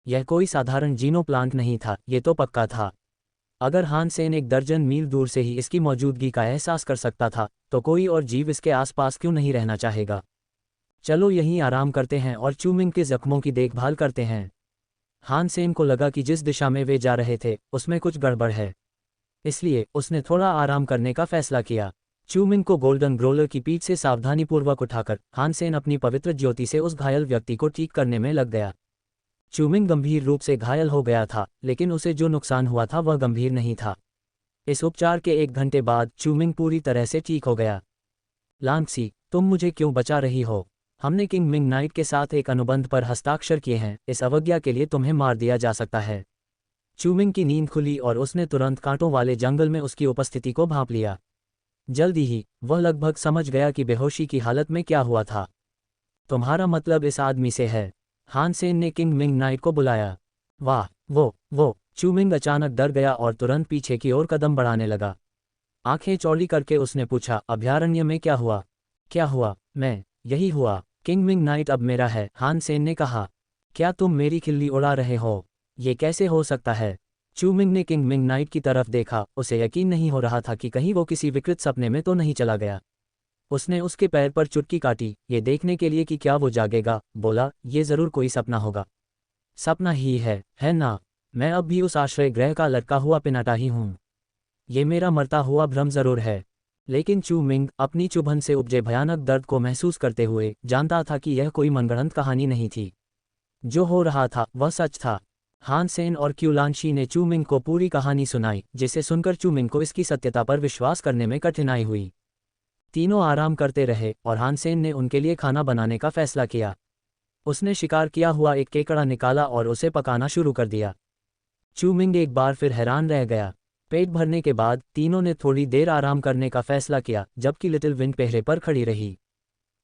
यह कोई साधारण जीनो प्लांट नहीं था, ये तो पक्का था। अगर हान सेन 1 दर्जन मील दूर से ही इसकी मौजूदगी का एहसास कर सकता था, तो कोई और जीव इसके आसपास क्यों नहीं रहना चाहेगा। चलो यहीं आराम करते हैं और चूमिंग के जख्मों की देखभाल करते हैं। हान सेन को लगा कि जिस दिशा में वे जा रहे थे उसमें कुछ गड़बड़ है, इसलिए उसने थोड़ा आराम करने का फैसला किया। चूमिंग को गोल्डन ग्रोलर की पीठ से सावधानीपूर्वक उठाकर हान सेन अपनी पवित्र ज्योति से उस घायल व्यक्ति को ठीक करने में लग गया। चूमिंग गंभीर रूप से घायल हो गया था, लेकिन उसे जो नुकसान हुआ था वह गंभीर नहीं था। इस उपचार के 1 घंटे बाद चूमिंग पूरी तरह से ठीक हो गया। लांगसी, तुम मुझे क्यों बचा रही हो? हमने किंग मिंग नाइट के साथ एक अनुबंध पर हस्ताक्षर किए हैं, इस अवज्ञा के लिए तुम्हें मार दिया जा सकता है। चूमिंग की नींद खुली और उसने तुरंत कांटों वाले जंगल में उसकी उपस्थिति को भांप लिया। जल्दी ही वह लगभग समझ गया कि बेहोशी की हालत में क्या हुआ था। तुम्हारा मतलब इस आदमी से है? हान सेन ने किंग मिंग नाइट को बुलाया। वाह, वो। चूमिंग अचानक डर गया और तुरंत पीछे की ओर कदम बढ़ाने लगा। आंखें चौड़ी करके उसने पूछा, अभयारण्य में क्या हुआ? क्या हुआ? यही हुआ। किंग मिंग नाइट अब मेरा है, हान सेन ने कहा। क्या तुम मेरी खिल्ली उड़ा रहे हो? ये कैसे हो सकता है? चूमिंग ने किंग मिंग नाइट की तरफ देखा, उसे यकीन नहीं हो रहा था कि कहीं वो किसी विकृत सपने में तो नहीं चला गया। उसने उसके पैर पर चुटकी काटी, ये देखने के लिए कि क्या वो जागेगा। बोला, ये जरूर कोई सपना होगा। सपना ही है ना? मैं अब भी उस आश्रय गृह का लटका हुआ पिनाटा ही हूँ। ये मेरा मरता हुआ भ्रम जरूर है। लेकिन चूमिंग अपनी चुभन से उपजे भयानक दर्द को महसूस करते हुए जानता था कि यह कोई मनगढ़ंत कहानी नहीं थी। जो हो रहा था वह सच था। हान सेन और क्यूलांशी ने चूमिंग को पूरी कहानी सुनाई, जिसे सुनकर चूमिंग को इसकी सत्यता पर विश्वास करने में कठिनाई हुई। तीनों आराम करते रहे और हान सेन ने उनके लिए खाना बनाने का फैसला किया। उसने शिकार किया हुआ एक केकड़ा निकाला और उसे पकाना शुरू कर दिया। चूमिंग एक बार फिर हैरान रह गया। पेट भरने के बाद तीनों ने थोड़ी देर आराम करने का फैसला किया, जबकि लिटिल विंड पहरे पर खड़ी रही।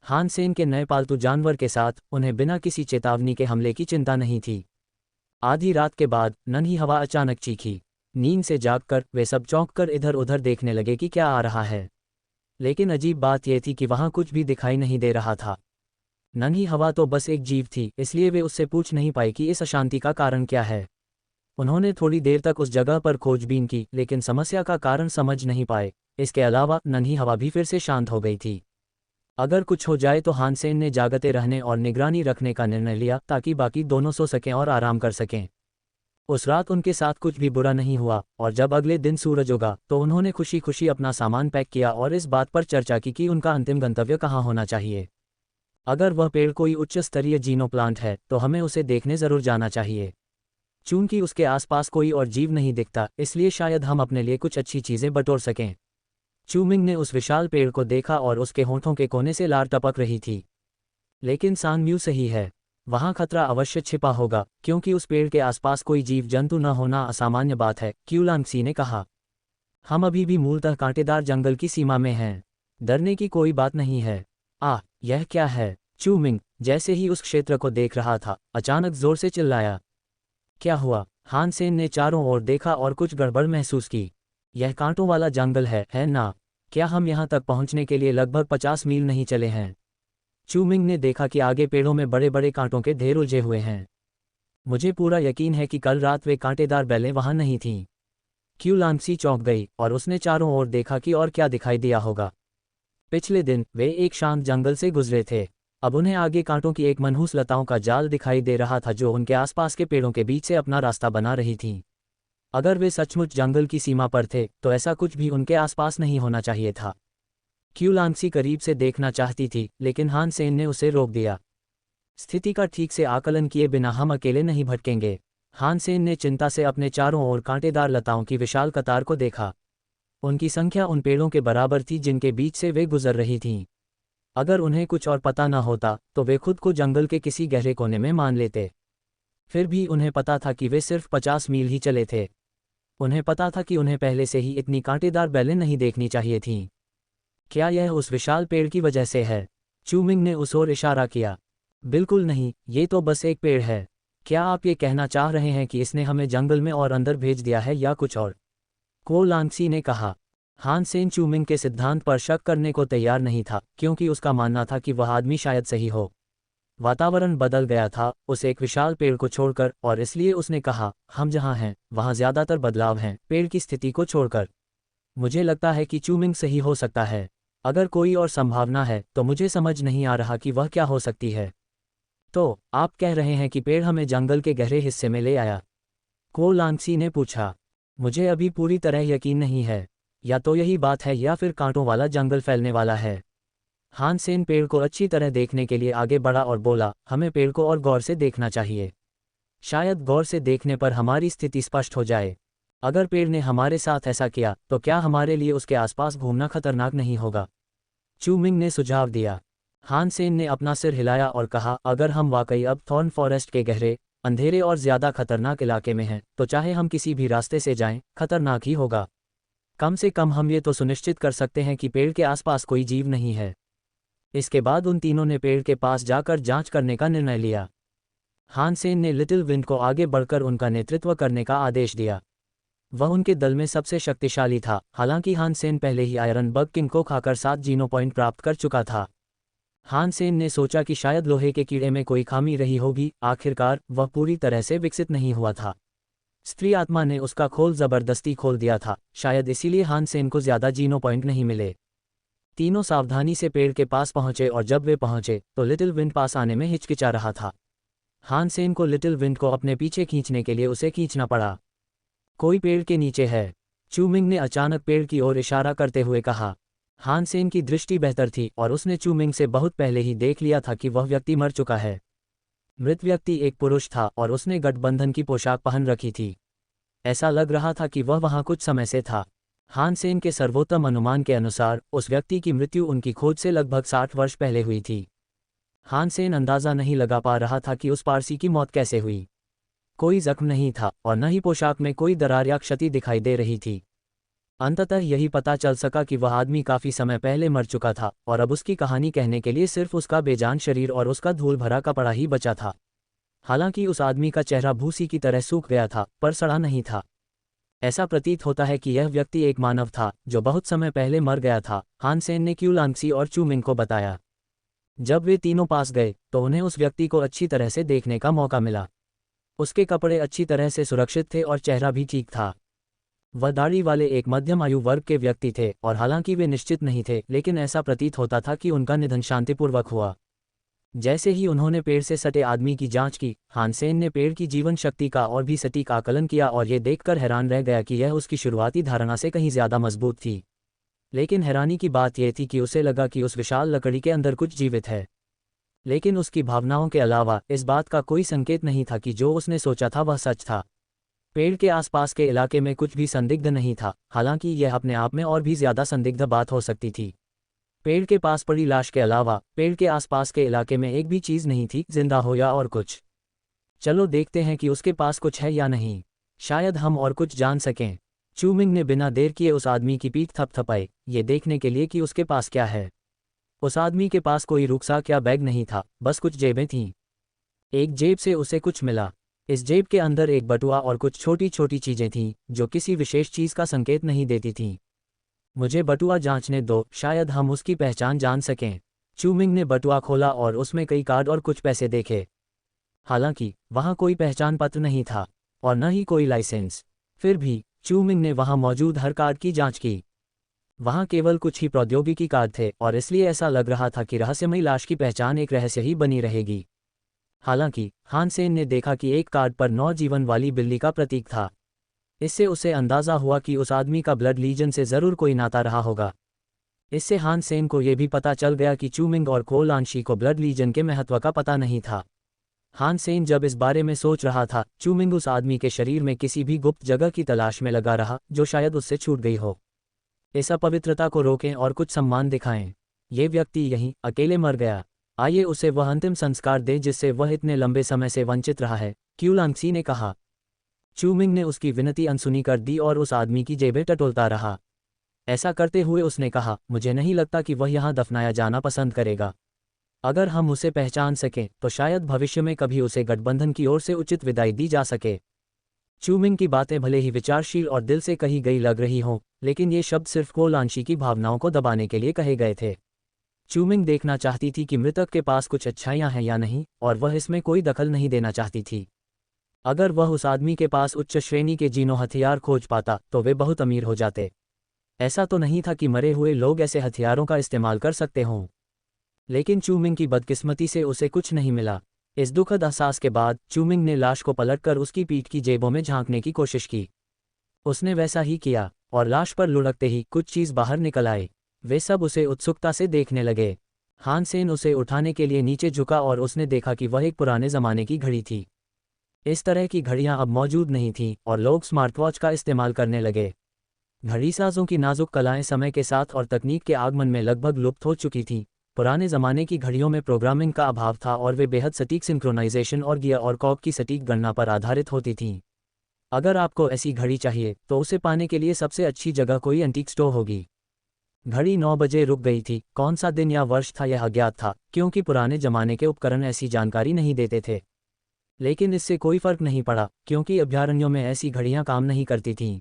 हान सेन के नए पालतू जानवर के साथ उन्हें बिना किसी चेतावनी के हमले की चिंता नहीं थी। आधी रात के बाद नन्ही हवा अचानक चीखी। नींद से जागकर वे सब चौंककर इधर उधर देखने लगे कि क्या आ रहा है। लेकिन अजीब बात यह थी कि वहां कुछ भी दिखाई नहीं दे रहा था। नन्ही हवा तो बस एक जीव थी, इसलिए वे उससे पूछ नहीं पाए कि इस अशांति का कारण क्या है। उन्होंने थोड़ी देर तक उस जगह पर खोजबीन की, लेकिन समस्या का कारण समझ नहीं पाए। इसके अलावा नन्ही हवा भी फिर से शांत हो गई थी। अगर कुछ हो जाए तो हान सेन ने जागते रहने और निगरानी रखने का निर्णय लिया, ताकि बाकी दोनों सो सकें और आराम कर सकें। उस रात उनके साथ कुछ भी बुरा नहीं हुआ, और जब अगले दिन सूरज उगा तो उन्होंने खुशी खुशी अपना सामान पैक किया और इस बात पर चर्चा की कि उनका अंतिम गंतव्य कहाँ होना चाहिए। अगर वह पेड़ कोई उच्च स्तरीय जीनो प्लांट है तो हमें उसे देखने जरूर जाना चाहिए। चूंकि उसके आसपास कोई और जीव नहीं दिखता, इसलिए शायद हम अपने लिए कुछ अच्छी चीजें बटोर सकें। चूमिंग ने उस विशाल पेड़ को देखा और उसके होंठों के कोने से लार टपक रही थी। लेकिन सांगम्यू सही है, वहां खतरा अवश्य छिपा होगा, क्योंकि उस पेड़ के आसपास कोई जीव जंतु न होना असामान्य बात है, क्यूलांगसी ने कहा। हम अभी भी मूलतः कांटेदार जंगल की सीमा में हैं। डरने की कोई बात नहीं है। यह क्या है? चू मिंग जैसे ही उस क्षेत्र को देख रहा था, अचानक जोर से चिल्लाया। क्या हुआ? हान सेन ने चारों ओर देखा और कुछ गड़बड़ महसूस की। यह कांटों वाला जंगल है ना? क्या हम यहाँ तक पहुँचने के लिए लगभग 50 मील नहीं चले हैं? चू मिंग ने देखा कि आगे पेड़ों में बड़े बड़े कांटों के ढेर उलझे हुए हैं। मुझे पूरा यकीन है कि कल रात वे कांटेदार बैलें वहां नहीं थीं। क्यू लांगसी चौंक गई और उसने चारों ओर देखा कि और क्या दिखाई दिया होगा। पिछले दिन वे एक शांत जंगल से गुजरे थे। अब उन्हें आगे कांटों की एक मनहूस लताओं का जाल दिखाई दे रहा था जो उनके आसपास के पेड़ों के बीच से अपना रास्ता बना रही थीं। अगर वे सचमुच जंगल की सीमा पर थे तो ऐसा कुछ भी उनके आसपास नहीं होना चाहिए था। क्यू लांगसी करीब से देखना चाहती थी, लेकिन हान सेन ने उसे रोक दिया। स्थिति का ठीक से आकलन किए बिना हम अकेले नहीं भटकेंगे। हान सेन ने चिंता से अपने चारों ओर कांटेदार लताओं की विशाल कतार को देखा। उनकी संख्या उन पेड़ों के बराबर थी जिनके बीच से वे गुजर रही थीं। अगर उन्हें कुछ और पता न होता तो वे खुद को जंगल के किसी गहरे कोने में मान लेते। फिर भी उन्हें पता था कि वे सिर्फ 50 मील ही चले थे। उन्हें पता था कि उन्हें पहले से ही इतनी कांटेदार बैलें नहीं देखनी चाहिए थीं। क्या यह उस विशाल पेड़ की वजह से है? चू मिंग ने उस ओर इशारा किया। बिल्कुल नहीं, ये तो बस एक पेड़ है। क्या आप ये कहना चाह रहे हैं कि इसने हमें जंगल में और अंदर भेज दिया है या कुछ और? को लांगसी ने कहा। हान सेन चू मिंग के सिद्धांत पर शक करने को तैयार नहीं था, क्योंकि उसका मानना था कि वह आदमी शायद सही हो। वातावरण बदल गया था उस एक विशाल पेड़ को छोड़कर, और इसलिए उसने कहा, हम जहाँ हैं वहाँ ज़्यादातर बदलाव हैं, पेड़ की स्थिति को छोड़कर। मुझे लगता है कि चू मिंग सही हो सकता है। अगर कोई और संभावना है तो मुझे समझ नहीं आ रहा कि वह क्या हो सकती है। तो आप कह रहे हैं कि पेड़ हमें जंगल के गहरे हिस्से में ले आया? को लांगसी ने पूछा। मुझे अभी पूरी तरह यकीन नहीं है। या तो यही बात है या फिर कांटों वाला जंगल फैलने वाला है। हान सेन पेड़ को अच्छी तरह देखने के लिए आगे बढ़ा और बोला, हमें पेड़ को और गौर से देखना चाहिए। शायद गौर से देखने पर हमारी स्थिति स्पष्ट हो जाए। अगर पेड़ ने हमारे साथ ऐसा किया तो क्या हमारे लिए उसके आसपास घूमना खतरनाक नहीं होगा? चू मिंग ने सुझाव दिया। हान सेन ने अपना सिर हिलाया और कहा, अगर हम वाकई अब थॉर्न फॉरेस्ट के गहरे, अंधेरे और ज़्यादा खतरनाक इलाके में हैं तो चाहे हम किसी भी रास्ते से जाएं, खतरनाक ही होगा। कम से कम हम ये तो सुनिश्चित कर सकते हैं कि पेड़ के आसपास कोई जीव नहीं है। इसके बाद उन तीनों ने पेड़ के पास जाकर जांच करने का निर्णय लिया। हान सेन ने लिटिल विंड को आगे बढ़कर उनका नेतृत्व करने का आदेश दिया। वह उनके दल में सबसे शक्तिशाली था, हालांकि हान सेन पहले ही आयरन बग किंग को खाकर 7 जीनो पॉइंट प्राप्त कर चुका था। हान सेन ने सोचा कि शायद लोहे के कीड़े में कोई खामी रही होगी, आखिरकार वह पूरी तरह से विकसित नहीं हुआ था। स्त्री आत्मा ने उसका खोल जबरदस्ती खोल दिया था, शायद इसीलिए हान सेन को ज़्यादा जीनो पॉइंट नहीं मिले। तीनों सावधानी से पेड़ के पास पहुंचे और जब वे पहुंचे तो लिटिल विंड पास आने में हिचकिचा रहा था। हान सेन को लिटिल विंड को अपने पीछे खींचने के लिए उसे खींचना पड़ा। कोई पेड़ के नीचे है, चू मिंग ने अचानक पेड़ की ओर इशारा करते हुए कहा। हान सेन की दृष्टि बेहतर थी और उसने चू मिंग से बहुत पहले ही देख लिया था कि वह व्यक्ति मर चुका है। मृत व्यक्ति एक पुरुष था और उसने गठबंधन की पोशाक पहन रखी थी। ऐसा लग रहा था कि वह वहां कुछ समय से था। हान सेन के सर्वोत्तम अनुमान के अनुसार उस व्यक्ति की मृत्यु उनकी खोज से लगभग 60 वर्ष पहले हुई थी। हान सेन अंदाज़ा नहीं लगा पा रहा था कि उस पारसी की मौत कैसे हुई। कोई जख्म नहीं था और न ही पोशाक में कोई दरार या क्षति दिखाई दे रही थी। अंततः यही पता चल सका कि वह आदमी काफ़ी समय पहले मर चुका था और अब उसकी कहानी कहने के लिए सिर्फ उसका बेजान शरीर और उसका धूल भरा कपड़ा ही बचा था। हालांकि उस आदमी का चेहरा भूसी की तरह सूख गया था, पर सड़ा नहीं था। ऐसा प्रतीत होता है कि यह व्यक्ति एक मानव था जो बहुत समय पहले मर गया था, हान सेन ने क्यू लांगसी और चू मिंग को बताया। जब वे तीनों पास गए तो उन्हें उस व्यक्ति को अच्छी तरह से देखने का मौका मिला। उसके कपड़े अच्छी तरह से सुरक्षित थे और चेहरा भी ठीक था। वह दाढ़ी वाले एक मध्यम आयु वर्ग के व्यक्ति थे और हालांकि वे निश्चित नहीं थे, लेकिन ऐसा प्रतीत होता था कि उनका निधन शांतिपूर्वक हुआ। जैसे ही उन्होंने पेड़ से सटे आदमी की जांच की, हान सेन ने पेड़ की जीवन शक्ति का और भी सटीक आकलन किया और ये देखकर हैरान रह गया कि यह उसकी शुरुआती धारणा से कहीं ज़्यादा मजबूत थी। लेकिन हैरानी की बात यह थी कि उसे लगा कि उस विशाल लकड़ी के अंदर कुछ जीवित है। लेकिन उसकी भावनाओं के अलावा इस बात का कोई संकेत नहीं था कि जो उसने सोचा था वह सच था। पेड़ के आसपास के इलाके में कुछ भी संदिग्ध नहीं था, हालांकि यह अपने आप में और भी ज़्यादा संदिग्ध बात हो सकती थी। पेड़ के पास पड़ी लाश के अलावा पेड़ के आसपास के इलाके में एक भी चीज़ नहीं थी, जिंदा हो या और कुछ। चलो देखते हैं कि उसके पास कुछ है या नहीं, शायद हम और कुछ जान सकें। चू मिंग ने बिना देर किए उस आदमी की पीठ थपथपाई, ये देखने के लिए कि उसके पास क्या है। उस आदमी के पास कोई रुकसाक या बैग नहीं था, बस कुछ जेबें थीं। एक जेब से उसे कुछ मिला। इस जेब के अंदर एक बटुआ और कुछ छोटी छोटी चीजें थीं जो किसी विशेष चीज का संकेत नहीं देती थीं। मुझे बटुआ जांचने दो, शायद हम उसकी पहचान जान सकें। चूमिंग ने बटुआ खोला और उसमें कई कार्ड और कुछ पैसे देखे। हालांकि वहां कोई पहचान पत्र नहीं था और न ही कोई लाइसेंस। फिर भी चूमिंग ने वहां मौजूद हर कार्ड की जांच की। वहां केवल कुछ ही प्रौद्योगिकी कार्ड थे और इसलिए ऐसा लग रहा था कि रहस्यमयी लाश की पहचान एक रहस्य ही बनी रहेगी। हालांकि हान सेन ने देखा कि एक कार्ड पर 9 जीवन वाली बिल्ली का प्रतीक था। इससे उसे अंदाजा हुआ कि उस आदमी का ब्लड लीजन से जरूर कोई नाता रहा होगा। इससे हान सेन को यह भी पता चल गया कि चूमिंग और कोलांशी को ब्लड लीजन के महत्व का पता नहीं था। हान सेन जब इस बारे में सोच रहा था, चूमिंग उस आदमी के शरीर में किसी भी गुप्त जगह की तलाश में लगा रहा जो शायद उससे छूट गई हो। इस अपवित्रता को रोकें और कुछ सम्मान दिखाएं। ये व्यक्ति यहीं अकेले मर गया, आइए उसे वह अंतिम संस्कार दें जिससे वह इतने लंबे समय से वंचित रहा है, क्यूलांगसी ने कहा। चूमिंग ने उसकी विनती अनसुनी कर दी और उस आदमी की जेबें टटोलता रहा। ऐसा करते हुए उसने कहा, मुझे नहीं लगता कि वह यहाँ दफनाया जाना पसंद करेगा। अगर हम उसे पहचान सकें तो शायद भविष्य में कभी उसे गठबंधन की ओर से उचित विदाई दी जा सके। चूमिंग की बातें भले ही विचारशील और दिल से कही गई लग रही हों, लेकिन ये शब्द सिर्फ कोलांशी की भावनाओं को दबाने के लिए कहे गए थे। चूमिंग देखना चाहती थी कि मृतक के पास कुछ अच्छाइयां हैं या नहीं, और वह इसमें कोई दखल नहीं देना चाहती थी। अगर वह उस आदमी के पास उच्च श्रेणी के जीनो हथियार खोज पाता तो वे बहुत अमीर हो जाते। ऐसा तो नहीं था कि मरे हुए लोग ऐसे हथियारों का इस्तेमाल कर सकते हों, लेकिन चूमिंग की बदकिस्मती से उसे कुछ नहीं मिला। इस दुखद एहसास के बाद चूमिंग ने लाश को पलटकर उसकी पीठ की जेबों में झांकने की कोशिश की। उसने वैसा ही किया और लाश पर लुढ़कते ही कुछ चीज़ बाहर निकल आई। वे सब उसे उत्सुकता से देखने लगे। हान सेन उसे उठाने के लिए नीचे झुका और उसने देखा कि वह एक पुराने ज़माने की घड़ी थी। इस तरह की घड़ियां अब मौजूद नहीं थीं और लोग स्मार्टवॉच का इस्तेमाल करने लगे। घड़ीसाजों की नाजुक कलाएं समय के साथ और तकनीक के आगमन में लगभग लुप्त हो चुकी थीं। पुराने ज़माने की घड़ियों में प्रोग्रामिंग का अभाव था और वे बेहद सटीक सिंक्रोनाइजेशन और गियर और कॉर्क की सटीक गणना पर आधारित होती थीं। अगर आपको ऐसी घड़ी चाहिए तो उसे पाने के लिए सबसे अच्छी जगह कोई एंटीक स्टोर होगी। घड़ी 9 बजे रुक गई थी। कौन सा दिन या वर्ष था यह अज्ञात था, क्योंकि पुराने जमाने के उपकरण ऐसी जानकारी नहीं देते थे। लेकिन इससे कोई फर्क नहीं पड़ा, क्योंकि अभयारण्यों में ऐसी घड़ियां काम नहीं करती थीं।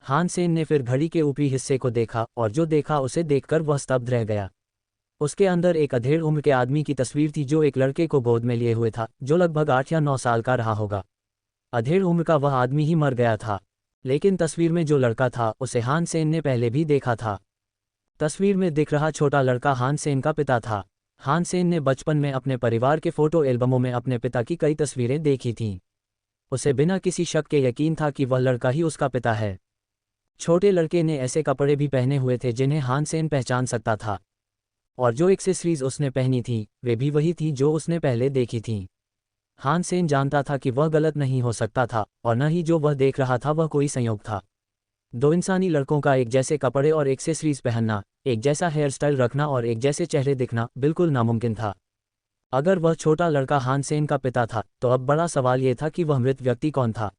हान सेन ने फिर घड़ी के ऊपरी हिस्से को देखा और जो देखा उसे देखकर वह स्तब्ध रह गया। उसके अंदर एक अधेड़ उम्र के आदमी की तस्वीर थी जो एक लड़के को गोद में लिए हुए था, जो लगभग 8 या 9 साल का रहा होगा। अधेड़ उम्र का वह आदमी ही मर गया था, लेकिन तस्वीर में जो लड़का था उसे हान सेन ने पहले भी देखा था। तस्वीर में दिख रहा छोटा लड़का हान सेन का पिता था। हान सेन ने बचपन में अपने परिवार के फोटो एल्बमों में अपने पिता की कई तस्वीरें देखी थीं। उसे बिना किसी शक के यकीन था कि वह लड़का ही उसका पिता है। छोटे लड़के ने ऐसे कपड़े भी पहने हुए थे जिन्हें हान सेन पहचान सकता था, और जो एक्सेसरीज उसने पहनी थी वे भी वही थी जो उसने पहले देखी थीं। हान सेन जानता था कि वह गलत नहीं हो सकता था और न ही जो वह देख रहा था वह कोई संयोग था। दो इंसानी लड़कों का एक जैसे कपड़े और एक्सेसरीज पहनना, एक जैसा हेयर स्टाइल रखना और एक जैसे चेहरे दिखना बिल्कुल नामुमकिन था। अगर वह छोटा लड़का हान सेन का पिता था तो अब बड़ा सवाल यह था कि वह मृत व्यक्ति कौन था,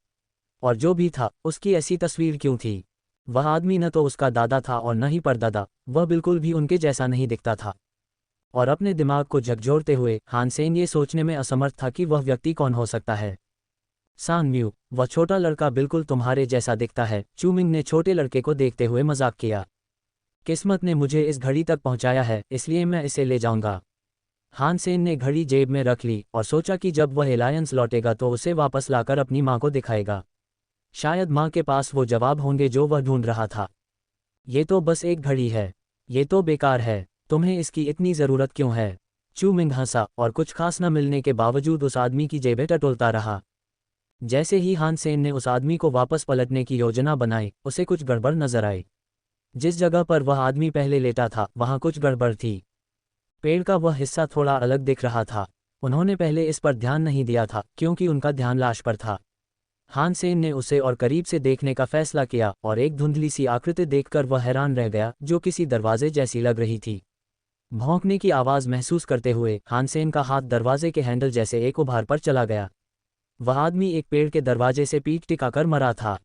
और जो भी था उसकी ऐसी तस्वीर क्यों थी। वह आदमी न तो उसका दादा था और न ही परदादा, वह बिल्कुल भी उनके जैसा नहीं दिखता था। और अपने दिमाग को झकझोरते हुए हान सेन ये सोचने में असमर्थ था कि वह व्यक्ति कौन हो सकता है। सांग म्यू, वह छोटा लड़का बिल्कुल तुम्हारे जैसा दिखता है, चूमिंग ने छोटे लड़के को देखते हुए मजाक किया। किस्मत ने मुझे इस घड़ी तक पहुंचाया है, इसलिए मैं इसे ले जाऊंगा। हान सेन ने घड़ी जेब में रख ली और सोचा कि जब वह एलायंस लौटेगा तो उसे वापस लाकर अपनी माँ को दिखाएगा। शायद माँ के पास वो जवाब होंगे जो वह ढूंढ रहा था। ये तो बस एक घड़ी है, ये तो बेकार है, तुम्हें इसकी इतनी ज़रूरत क्यों है? चूमिंग हंसा और कुछ खास न मिलने के बावजूद उस आदमी की जेबें टटोलता रहा। जैसे ही हान सेन ने उस आदमी को वापस पलटने की योजना बनाई, उसे कुछ गड़बड़ नजर आई। जिस जगह पर वह आदमी पहले लेटा था वहाँ कुछ गड़बड़ थी। पेड़ का वह हिस्सा थोड़ा अलग दिख रहा था। उन्होंने पहले इस पर ध्यान नहीं दिया था क्योंकि उनका ध्यान लाश पर था। हान सेन ने उसे और करीब से देखने का फैसला किया और एक धुंधली सी आकृति देखकर वह हैरान रह गया जो किसी दरवाजे जैसी लग रही थी। भौंकने की आवाज़ महसूस करते हुए हान सेन का हाथ दरवाजे के हैंडल जैसे एक उभार पर चला गया। वह आदमी एक पेड़ के दरवाजे से पीठ टिकाकर मरा था।